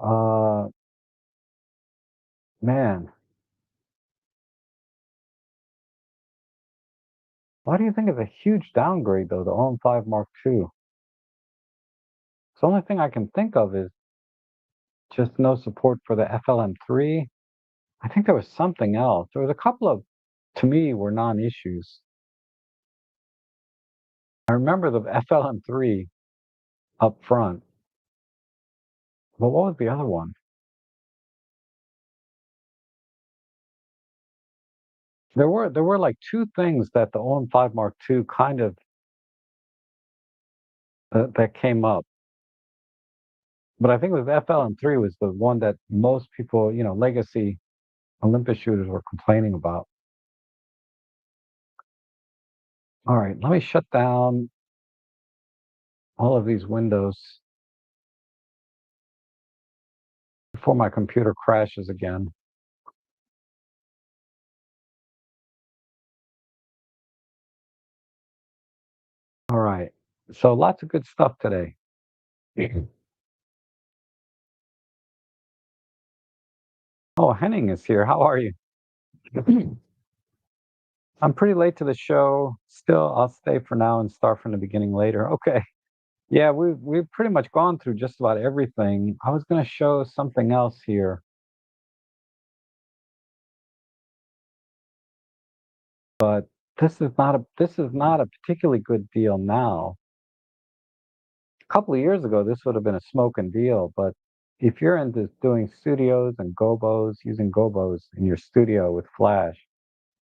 Uh, man, why do you think it's a huge downgrade though, the OM5 Mark II? The only thing I can think of is just no support for the FLM3. I think there was something else. There was a couple of, to me, were non-issues. I remember the FLM3 up front, but what was the other one? There were like two things that the OM5 Mark II kind of that came up, but I think it was FLM3 was the one that most people, legacy Olympus shooters were complaining about. All right, let me shut down all of these windows before my computer crashes again. All right, so lots of good stuff today. Oh, Henning is here. How are you? I'm pretty late to the show. Still, I'll stay for now and start from the beginning later. Okay. Yeah, we've pretty much gone through just about everything. I was going to show something else here, but this is not a particularly good deal now. A couple of years ago, this would have been a smoking deal, but if you're into doing studios and gobos, using gobos in your studio with Flash,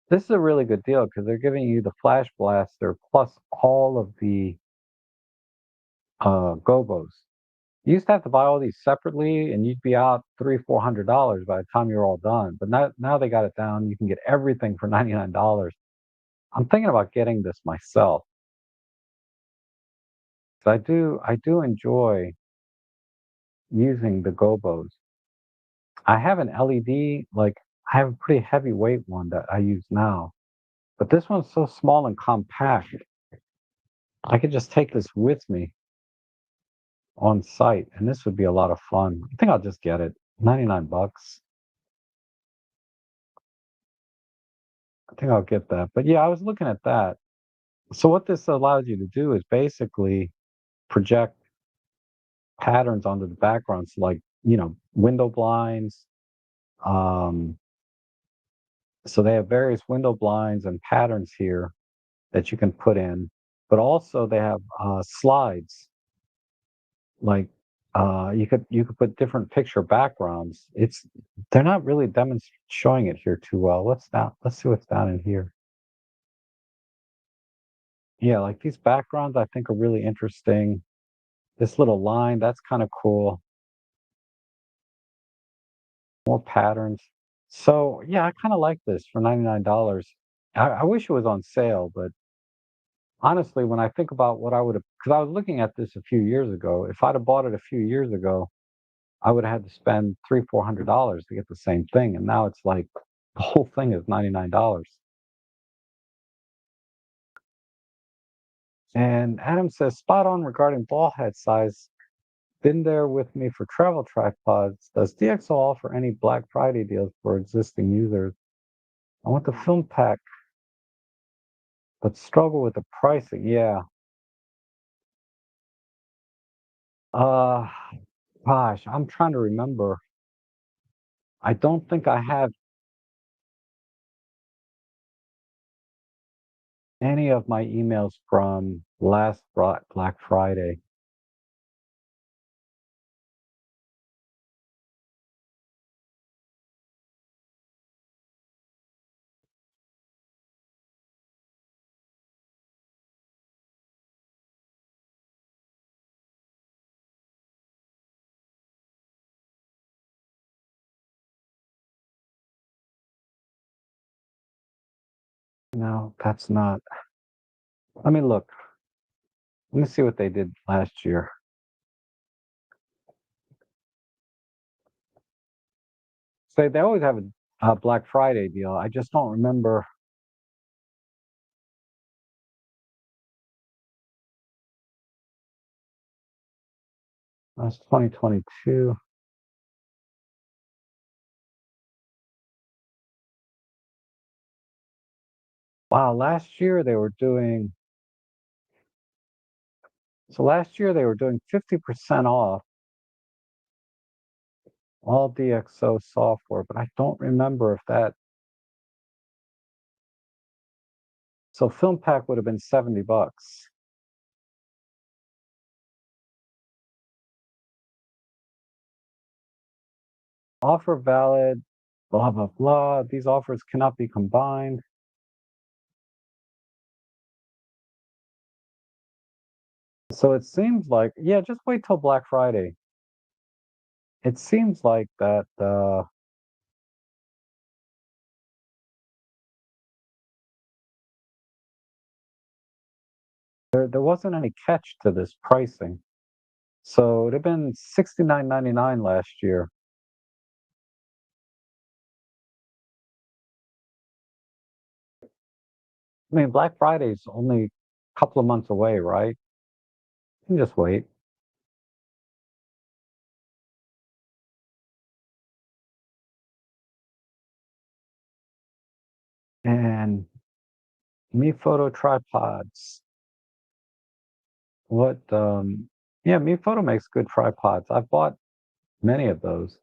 this is a really good deal because they're giving you the Flash Blaster plus all of the gobos. You used to have to buy all these separately, and you'd be out $300-400 by the time you're all done. But now they got it down. You can get everything for $99. I'm thinking about getting this myself. So I do enjoy using the gobos. I have an LED, like I have a pretty heavyweight one that I use now, but this one's so small and compact. I could just take this with me on site, and this would be a lot of fun. I think I'll just get it. 99 bucks. I think I'll get that. But yeah, I was looking at that. So what this allows you to do is basically project patterns onto the backgrounds, like, window blinds. Um, so they have various window blinds and patterns here that you can put in, but also they have slides. Like you could put different picture backgrounds. They're not really showing it here too well. Let's see what's down in here. Yeah, like these backgrounds I think are really interesting. This little line, that's kind of cool. More patterns. So yeah, I kind of like this for $99. I wish it was on sale, but honestly, when I think about what I would have, because I was looking at this a few years ago, if I'd have bought it a few years ago, I would have had to spend $300-400 to get the same thing, and now it's like the whole thing is $99. And Adam says, spot on regarding ball head size. Been there with me for travel tripods. Does DxO offer any Black Friday deals for existing users? I want the film pack, but struggle with the pricing. Yeah. Uh, Gosh, I'm trying to remember. I don't think I have any of my emails from last Black Friday. No, that's not. Let me look. Let me see what they did last year. So they always have a Black Friday deal. I just don't remember. That's 2022. Wow, last year they were doing. So last year they were doing 50% off all DxO software, but I don't remember if that. So Film Pack would have been 70 bucks. Offer valid, blah, blah, blah. These offers cannot be combined. So it seems like, yeah, just wait till Black Friday. It seems like that there wasn't any catch to this pricing. So it'd have been 69.99 last year. I mean, Black Friday's only a couple of months away, right? You can just wait. And Me Photo tripods. What yeah, Me Photo makes good tripods. I've bought many of those.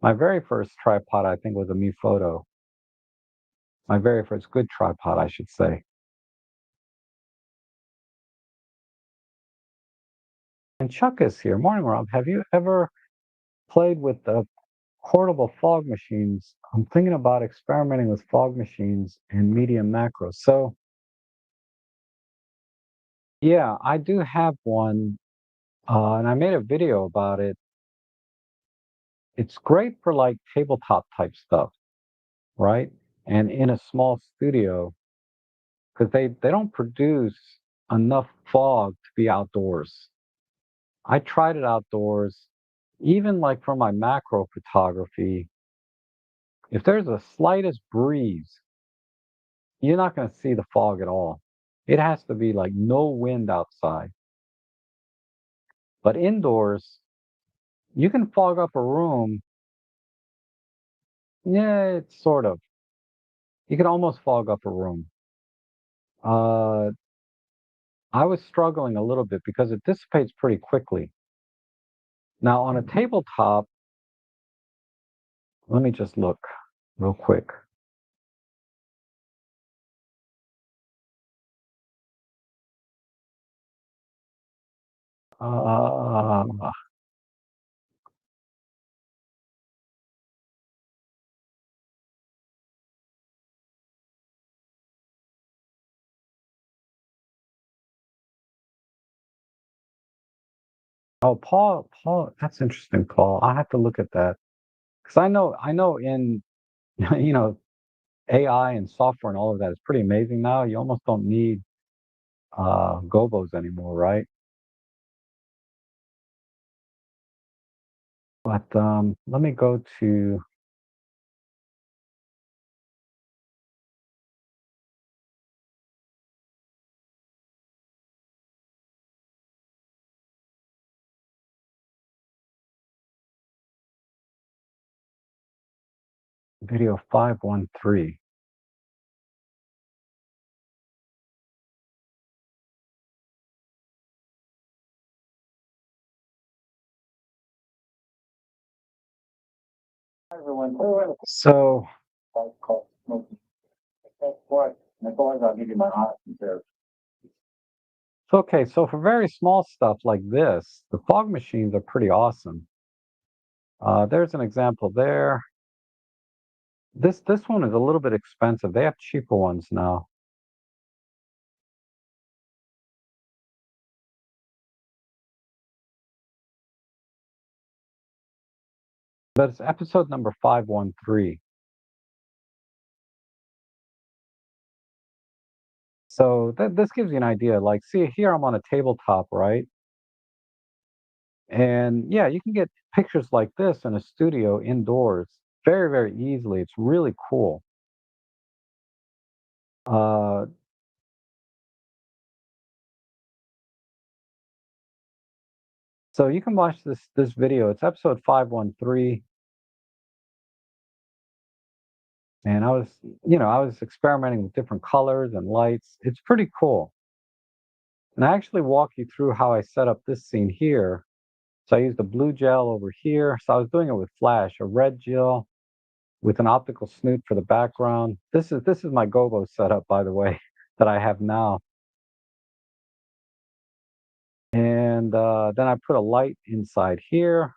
My very first tripod, I think, was a Me Photo. My very first good tripod, I should say. And Chuck is here. Morning, Rob. Have you ever played with the portable fog machines. I'm thinking about experimenting with fog machines and media macros. So, yeah, I do have one, and I made a video about it. It's great for like tabletop type stuff, right? And in a small studio, because they don't produce enough fog to be outdoors. I tried it outdoors, even like for my macro photography. If there's the slightest breeze, you're not going to see the fog at all. It has to be like no wind outside. But indoors, you can fog up a room. Yeah, it's sort of. You can almost fog up a room. Uh, I was struggling a little bit because it dissipates pretty quickly. Now, on a tabletop, let me just look real quick. Uh, oh, Paul, that's interesting, Paul. I have to look at that because I know in you know AI and software and all of that is pretty amazing now. You almost don't need gobos anymore, right? But let me go to video 513. Everyone. So, okay, so for very small stuff like this, the fog machines are pretty awesome. There's an example there. This one is a little bit expensive. They have cheaper ones now. But it's episode number 513. So this gives you an idea. Like, see here, I'm on a tabletop, right? And yeah, you can get pictures like this in a studio indoors very, very easily. It's really cool. Uh, so you can watch this video. It's episode 513, and I was experimenting with different colors and lights. It's pretty cool. And I actually walk you through how I set up this scene here. So I used a blue gel over here. So I was doing it with flash, a red gel with an optical snoot for the background. This is my gobo setup, by the way, that I have now. And then I put a light inside here.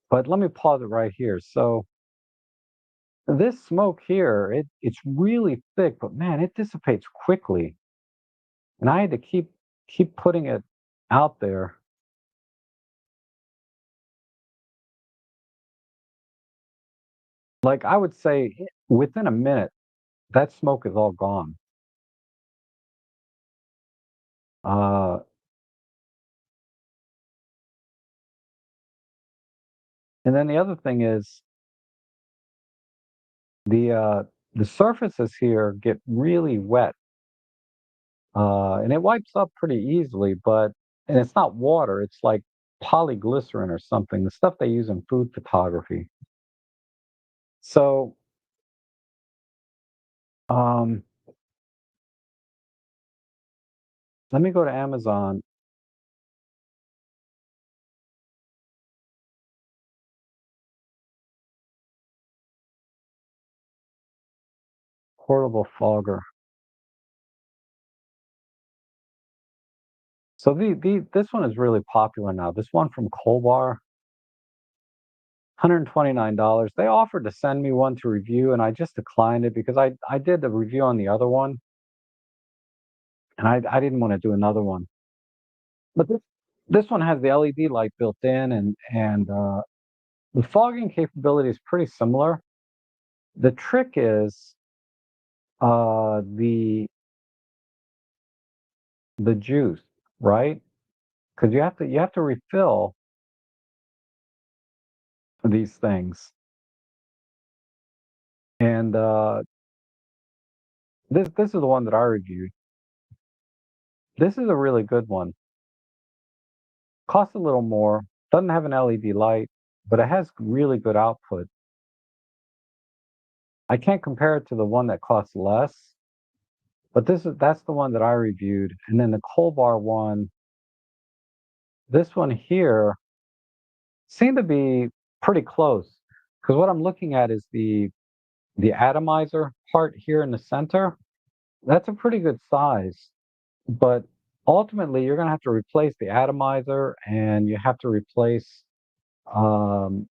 But let me pause it right here. So this smoke here, it's really thick, but man, it dissipates quickly. And I had to keep putting it out there. Like I would say within a minute, that smoke is all gone. Uh, and then the other thing is the uh, the surfaces here get really wet, and it wipes up pretty easily. And it's not water; it's like polyglycerin or something, the stuff they use in food photography. So um, let me go to Amazon. Portable fogger. So the this one is really popular now. This one from Colbar, $129. They offered to send me one to review, and I just declined it because I did a review on the other one, and I didn't want to do another one. But this one has the LED light built in, and the fogging capability is pretty similar. The trick is the juice, right? Because you have to refill these things, and this is the one that I reviewed. This is a really good one. Costs a little more, doesn't have an LED light, but it has really good output. I can't compare it to the one that costs less, but that's the one that I reviewed. And then the Colbar one, this one here seemed to be pretty close. Because what I'm looking at is the atomizer part here in the center. That's a pretty good size, but ultimately you're gonna have to replace the atomizer and you have to replace um,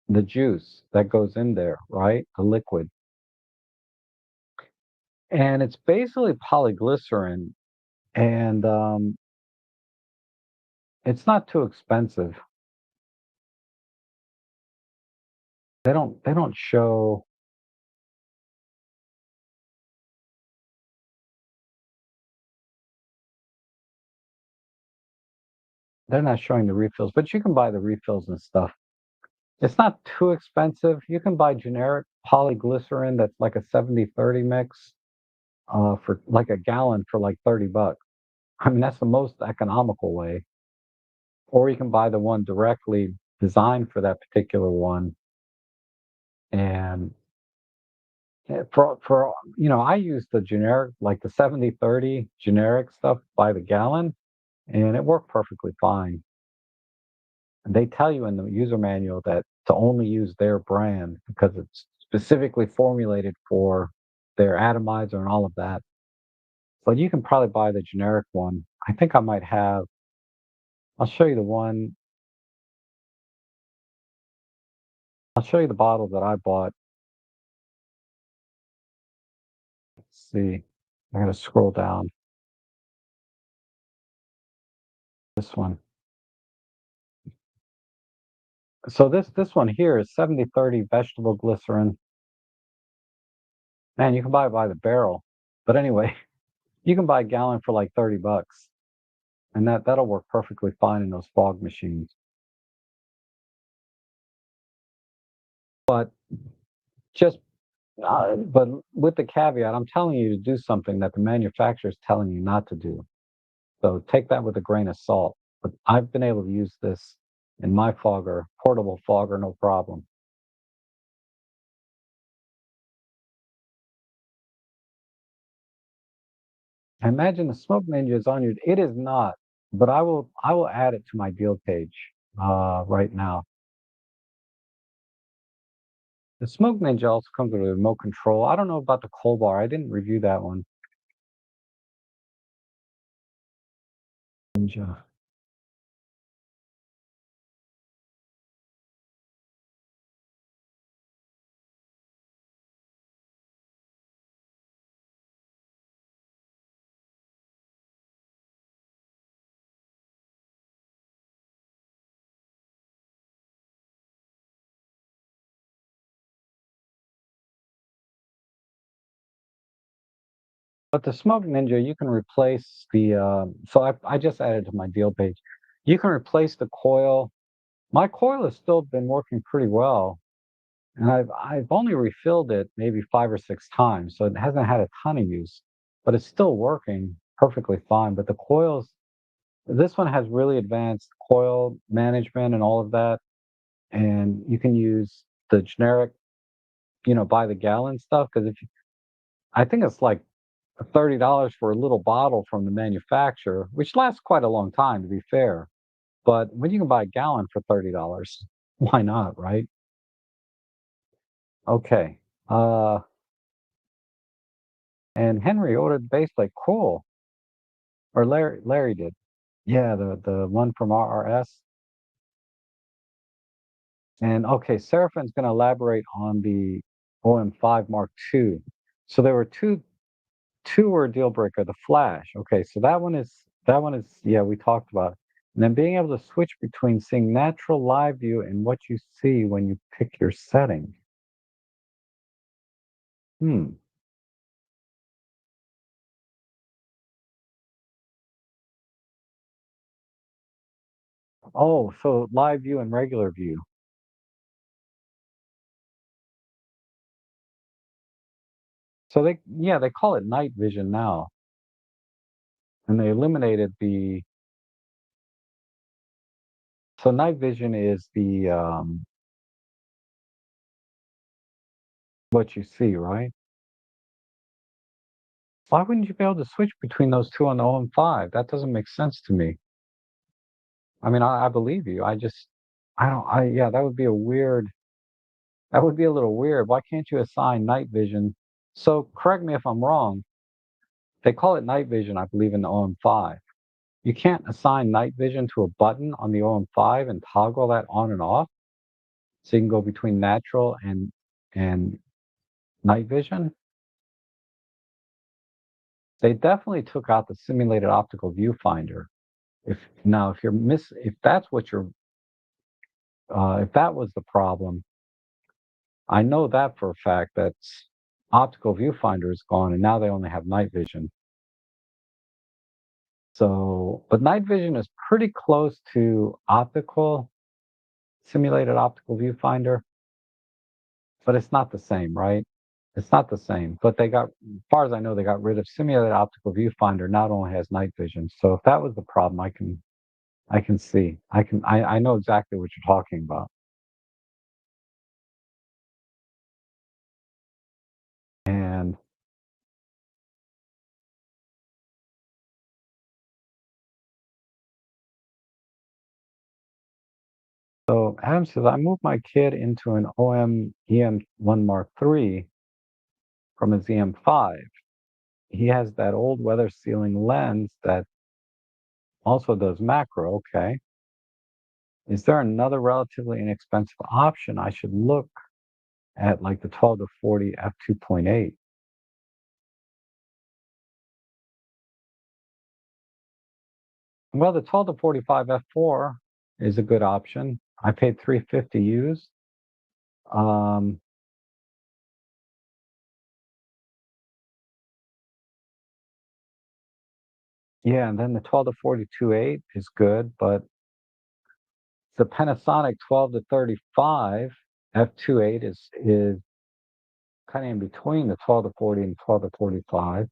the juice that goes in there, right? The liquid. And it's basically polyglycerin, and it's not too expensive. They don't show. They're not showing the refills, but you can buy the refills and stuff. It's not too expensive. You can buy generic polyglycerin that's like a 70-30 mix for like a gallon for like $30. I mean, that's the most economical way. Or you can buy the one directly designed for that particular one. And for I use the generic, like the 70-30 generic stuff by the gallon, and it worked perfectly fine. And they tell you in the user manual that to only use their brand because it's specifically formulated for their atomizer and all of that. But you can probably buy the generic one. I think I might have. I'll show you the one. I'll show you the bottle that I bought. Let's see. I'm gonna scroll down. This one. So this one here is 70-30 vegetable glycerin. Man, you can buy it by the barrel. But anyway, you can buy a gallon for like $30, and that'll work perfectly fine in those fog machines. But just but with the caveat, I'm telling you to do something that the manufacturer is telling you not to do. So take that with a grain of salt. But I've been able to use this in my fogger, portable fogger, no problem. I imagine the Smoke Ninja is on your. It is not, but I will add it to my deal page right now. The Smoke Ninja also comes with a remote control. I don't know about the Cold Bar. I didn't review that one. Ninja. But the Smoke Ninja, you can replace the. So I just added to my deal page. You can replace the coil. My coil has still been working pretty well, and I've only refilled it maybe 5 or 6 times, so it hasn't had a ton of use, but it's still working perfectly fine. But the coils, this one has really advanced coil management and all of that, and you can use the generic, by the gallon stuff. Because I think it's like $30 for a little bottle from the manufacturer, which lasts quite a long time, to be fair. But when you can buy a gallon for $30, why not, right? Okay. And Henry ordered the base plate. Cool. Or Larry did. Yeah, the one from RRS. And okay, Serafin's going to elaborate on the OM5 Mark II. So there were two were a deal breaker. The flash. Okay, so that one is yeah, we talked about it. And then being able to switch between seeing natural live view and what you see when you pick your setting. Hmm. Oh, so live view and regular view. So they yeah, they call it night vision now, and they eliminated the so night vision is the what you see, right? Why wouldn't you be able to switch between those two on the OM5? That doesn't make sense to me. I mean, I believe you. I don't, yeah, that would be a little weird. Why can't you assign night vision? So correct me if I'm wrong. They call it night vision, I believe, in the OM5. You can't assign night vision to a button on the OM5 and toggle that on and off so you can go between natural and night vision. They definitely took out the simulated optical viewfinder. If you're if that's what you're if that was the problem, I know that for a fact that optical viewfinder is gone and now they only have night vision. So, but night vision is pretty close to simulated optical viewfinder, but it's not the same, right? It's not the same. But as far as I know, they got rid of simulated optical viewfinder. Now it only has night vision. So if that was the problem, I can see. I know exactly what you're talking about. And so Adam says, I moved my kid into an OM EM1 Mark III from his EM5. He has that old weather sealing lens that also does macro. Okay. Is there another relatively inexpensive option I should look at, like the 12 to 40 f2.8? Well, the 12 to 45 f4 is a good option. I paid 350 used. Um, yeah, and then the 12 to 42.8 is good, but the Panasonic 12 to 35 f2.8 is kind of in between the 12 to 40 and 12 to 45.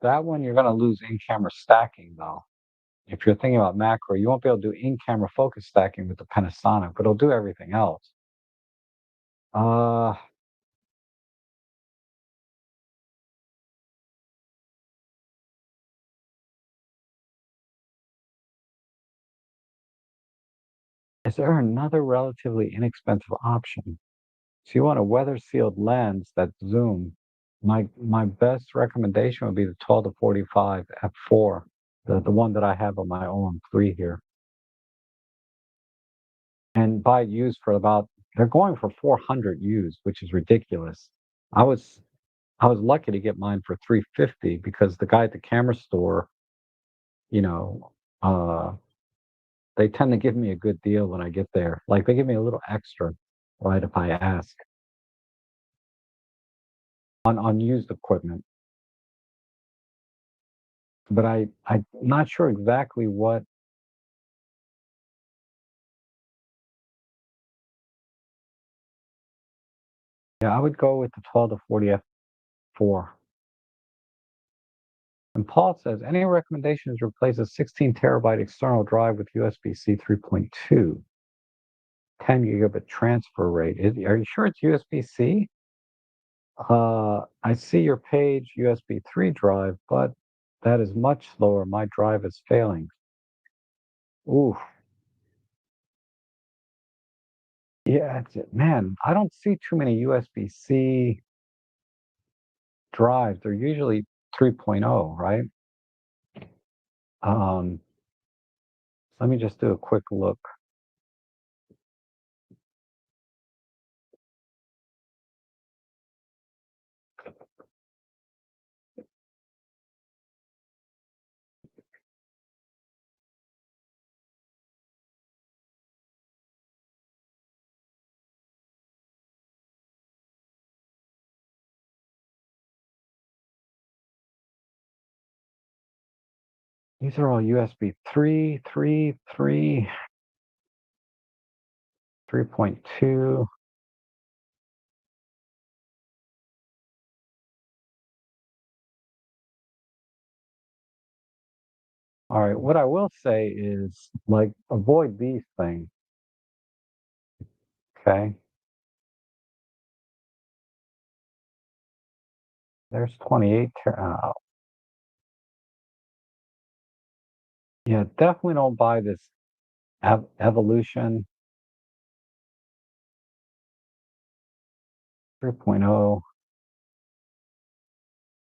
That one you're going to lose in-camera stacking though. If you're thinking about macro, you won't be able to do in-camera focus stacking with the Panasonic, but it'll do everything else. Uh, is there another relatively inexpensive option? So you want a weather-sealed lens that zoom. My best recommendation would be the 12 to 45 f4, the one that I have on my OM3 here, and buy it used for about they're going for 400 used, which is ridiculous. I was I was lucky to get mine for 350 because the guy at the camera store, you know, uh, they tend to give me a good deal when I get there. Like they give me a little extra, right, if I ask on used equipment. But I'm not sure exactly what. Yeah, I would go with the 12 to 40 f4. And Paul says, any recommendations to replace a 16 terabyte external drive with USB-C 3.2, 10 gigabit transfer rate? Are you sure it's USB-C? I see your page USB 3 drive, but that is much slower. My drive is failing. Ooh, yeah, man, I don't see too many USB-C drives. They're usually 3.0, right? Um, Let me just do a quick look. These are all USB 3, 3, 3, 3.2. All right, what I will say is like avoid these things, okay? There's 28. Yeah, definitely don't buy this Evolution 3.0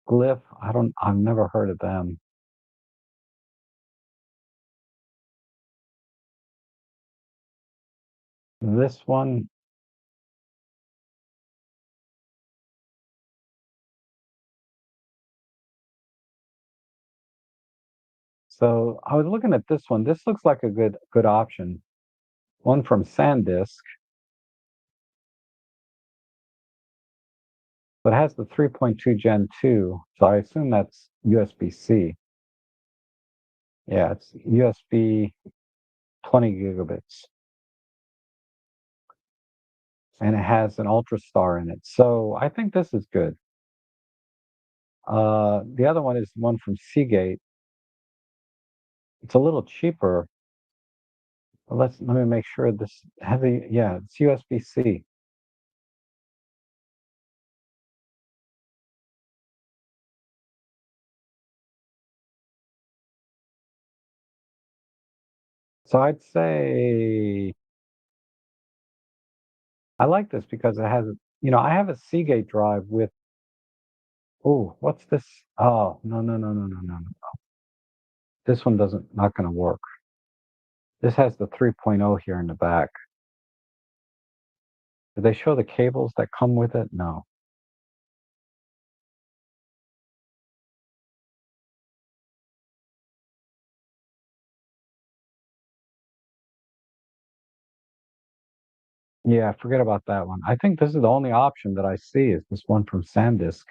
Glyph. I've never heard of them. This one, so I was looking at this one. This looks like a good option. One from SanDisk, but it has the 3.2 Gen 2, so I assume that's USB-C. Yeah, it's USB 20 gigabits, and it has an Ultrastar in it. So I think this is good. The other one is one from Seagate. It's a little cheaper. But let me make sure this heavy. Yeah, it's USB-C. So I'd say I like this because it has, I have a Seagate drive with, oh, what's this? Oh, no, no, no, no, no, no, no. This one not going to work. This has the 3.0 here in the back. Do they show the cables that come with it? No. Yeah, forget about that one. I think this is the only option that I see is this one from SanDisk.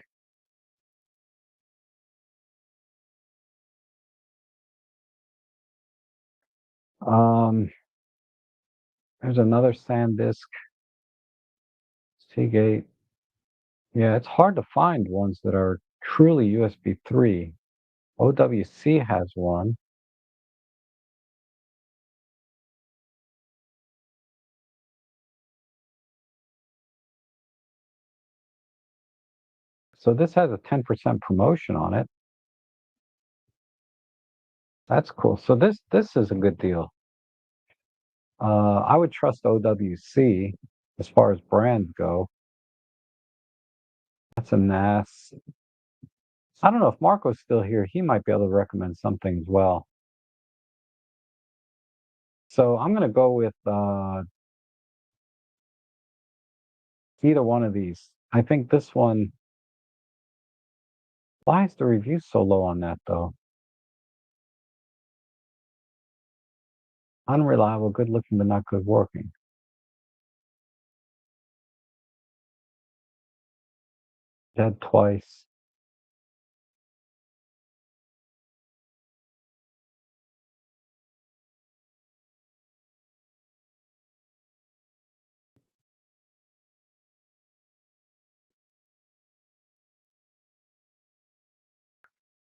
Um, there's another SanDisk, Seagate. Yeah, it's hard to find ones that are truly USB 3. OWC has one. So this has a 10% promotion on it. That's cool. So this is a good deal. I would trust OWC as far as brands go. That's a NAS. I don't know if Marco's still here. He might be able to recommend something as well. So I'm going to go with either one of these. I think this one. Why is the review so low on that though? Unreliable, good looking, but not good working. Dead twice.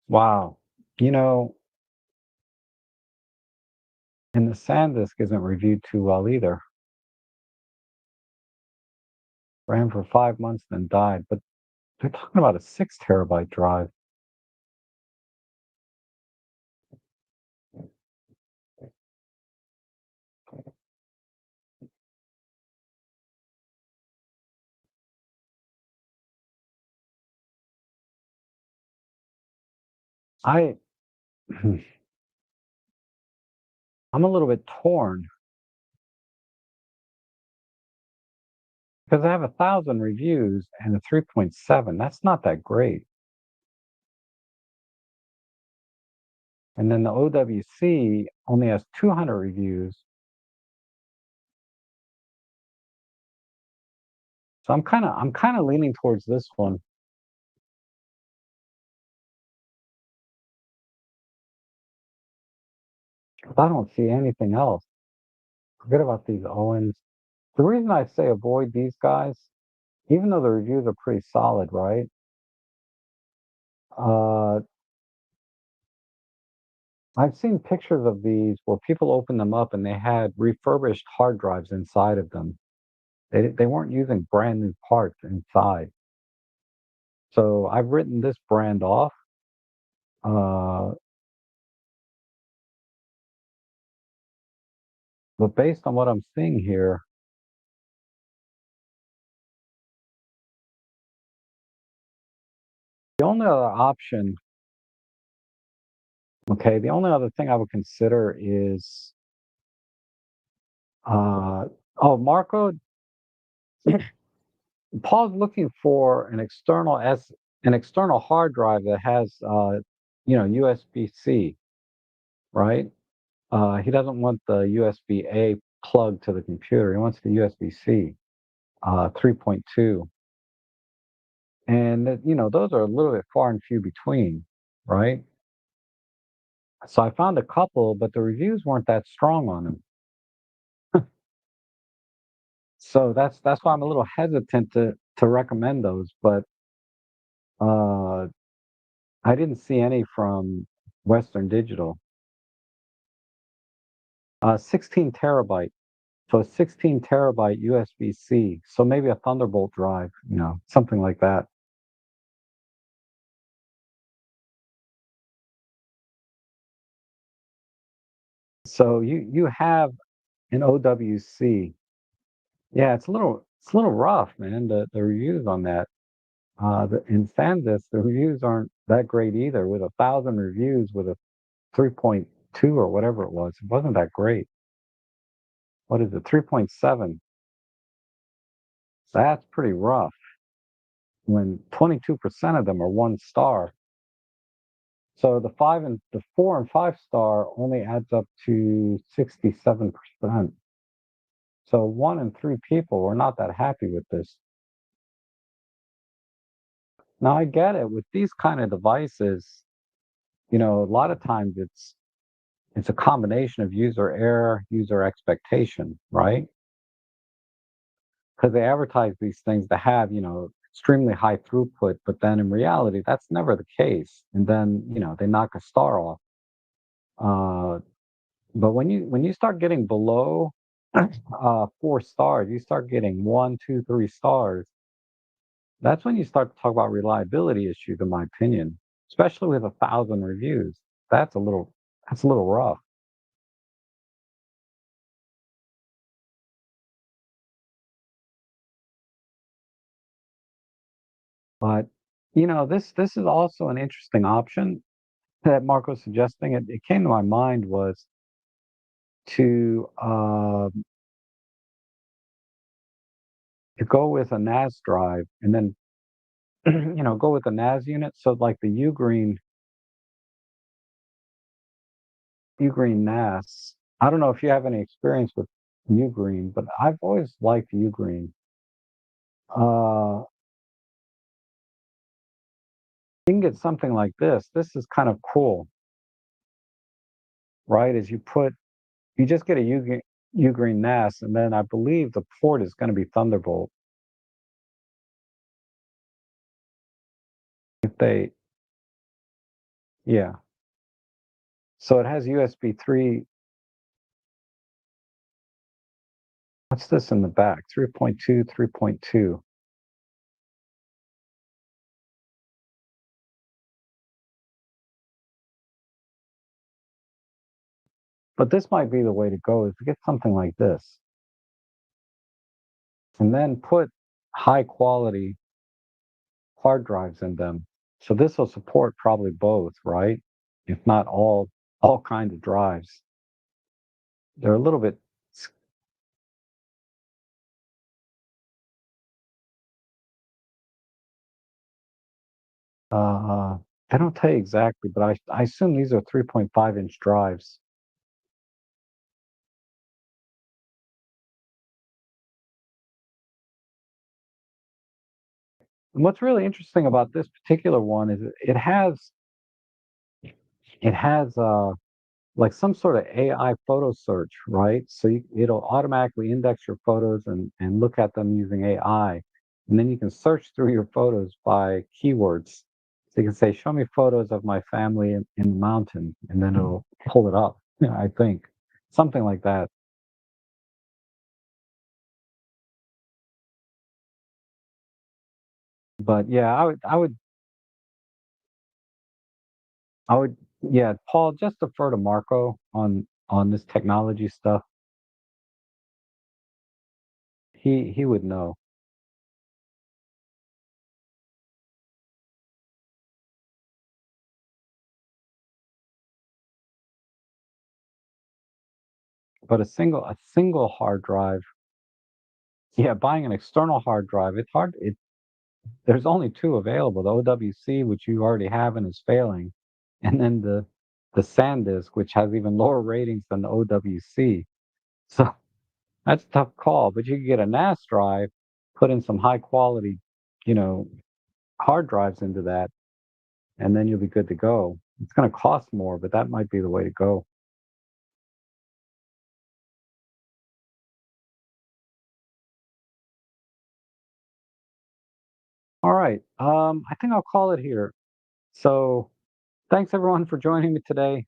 Wow. You know, and the SanDisk isn't reviewed too well either. Ran for 5 months, then died. But they're talking about a 6 terabyte drive. I I'm a little bit torn because I have 1,000 reviews and a 3.7. That's not that great. And then the OWC only has 200 reviews. So I'm kind of leaning towards this one. 'Cause I don't see anything else. Forget about these Owens. The reason I say avoid these guys, even though the reviews are pretty solid, right? Uh, I've seen pictures of these where people open them up and they had refurbished hard drives inside of them. They weren't using brand new parts inside. So I've written this brand off. Uh, but based on what I'm seeing here, the only other option, okay, the only other thing I would consider is, uh, oh, Marco, Paul's looking for an external hard drive that has, USB-C, right? He doesn't want the USB-A plug to the computer. He wants the USB-C, 3.2. And those are a little bit far and few between, right? So I found a couple, but the reviews weren't that strong on them. So that's why I'm a little hesitant to recommend those. But uh, I didn't see any from Western Digital. 16 terabyte. So a 16 terabyte USB-C. So maybe a Thunderbolt drive, something like that. So you have an OWC. Yeah, it's a little rough, man. The reviews on that. In SanDisk, the reviews aren't that great either. With 1,000 reviews, with a 3.2 or whatever it was, it wasn't that great. What is it? 3.7. That's pretty rough. When 22% of them are 1 star. So the 4 and 5 star only adds up to 67%. So 1 in 3 people were not that happy with this. Now I get it with these kind of devices, a lot of times it's a combination of user error, user expectation, right? Because they advertise these things to have, extremely high throughput, but then in reality, that's never the case. And then, they knock a star off. Uh, but when you start getting below 4 stars, you start getting 1, 2, 3 stars. That's when you start to talk about reliability issues, in my opinion, especially with 1,000 reviews. That's a little that's a little rough. But this is also an interesting option that Marco's suggesting. It came to my mind was to go with a NAS drive and then go with a NAS unit. So like the Ugreen NAS. I don't know if you have any experience with Ugreen, but I've always liked Ugreen. Uh, you can get something like this. This is kind of cool, right? You just get a Ugreen NAS, and then I believe the port is going to be Thunderbolt. If they, yeah. So it has USB 3. What's this in the back? 3.2, 3.2. But this might be the way to go is to get something like this and then put high quality hard drives in them. So this will support probably both, right? If not all kinds of drives. they're a little bit. Uh, I don't tell you exactly, but I assume these are 3.5-inch drives. And what's really interesting about this particular one is it has like some sort of AI photo search, right? So it'll automatically index your photos and look at them using AI, and then you can search through your photos by keywords. So you can say, "Show me photos of my family in the mountain," and then it'll pull it up. Yeah, I think something like that. But yeah, I would, yeah, Paul, just defer to Marco on this technology stuff. He would know. But a single hard drive, yeah, buying an external hard drive, it's hard. There's only two available: the OWC, which you already have and is failing, and then the SanDisk, which has even lower ratings than the OWC. So that's a tough call. But you can get a NAS drive, put in some high quality, you know, hard drives into that, and then you'll be good to go. It's going to cost more, but that might be the way to go. All right. I think I'll call it here. So thanks everyone for joining me today.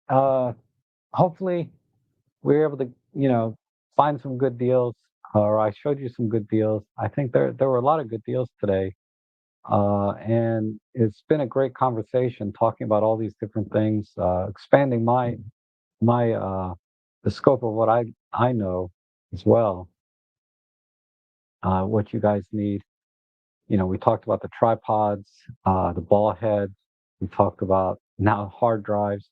Uh, hopefully we're able to, find some good deals, or I showed you some good deals. I think there were a lot of good deals today, and it's been a great conversation talking about all these different things, expanding my the scope of what I know as well, what you guys need. We talked about the tripods, the ball heads. We talked about now hard drives.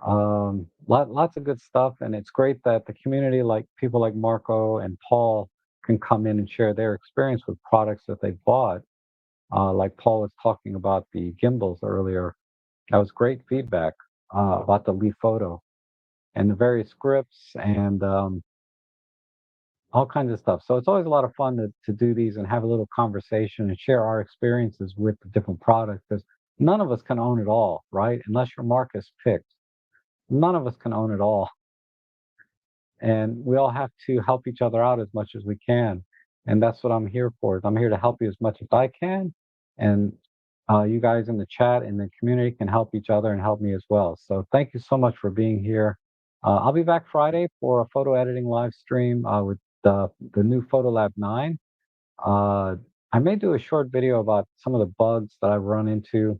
Lots of good stuff, and it's great that the community, like people like Marco and Paul, can come in and share their experience with products that they bought. Like Paul was talking about the gimbals earlier. That was great feedback about the Leofoto and the various grips and all kinds of stuff. So it's always a lot of fun to do these and have a little conversation and share our experiences with the different products because none of us can own it all, right? Unless your mark is picked. None of us can own it all. And we all have to help each other out as much as we can. And that's what I'm here for. Is I'm here to help you as much as I can, and you guys in the chat and the community can help each other and help me as well. So thank you so much for being here. I'll be back Friday for a photo editing live stream with the new Photolab 9. Uh, I may do a short video about some of the bugs that I've run into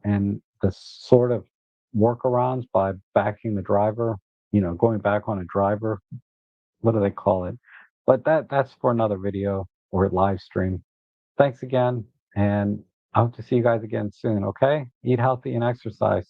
and the sort of workarounds by backing the driver, going back on a driver. What do they call it? But that's for another video or live stream. Thanks again, and I hope to see you guys again soon. Okay, eat healthy and exercise.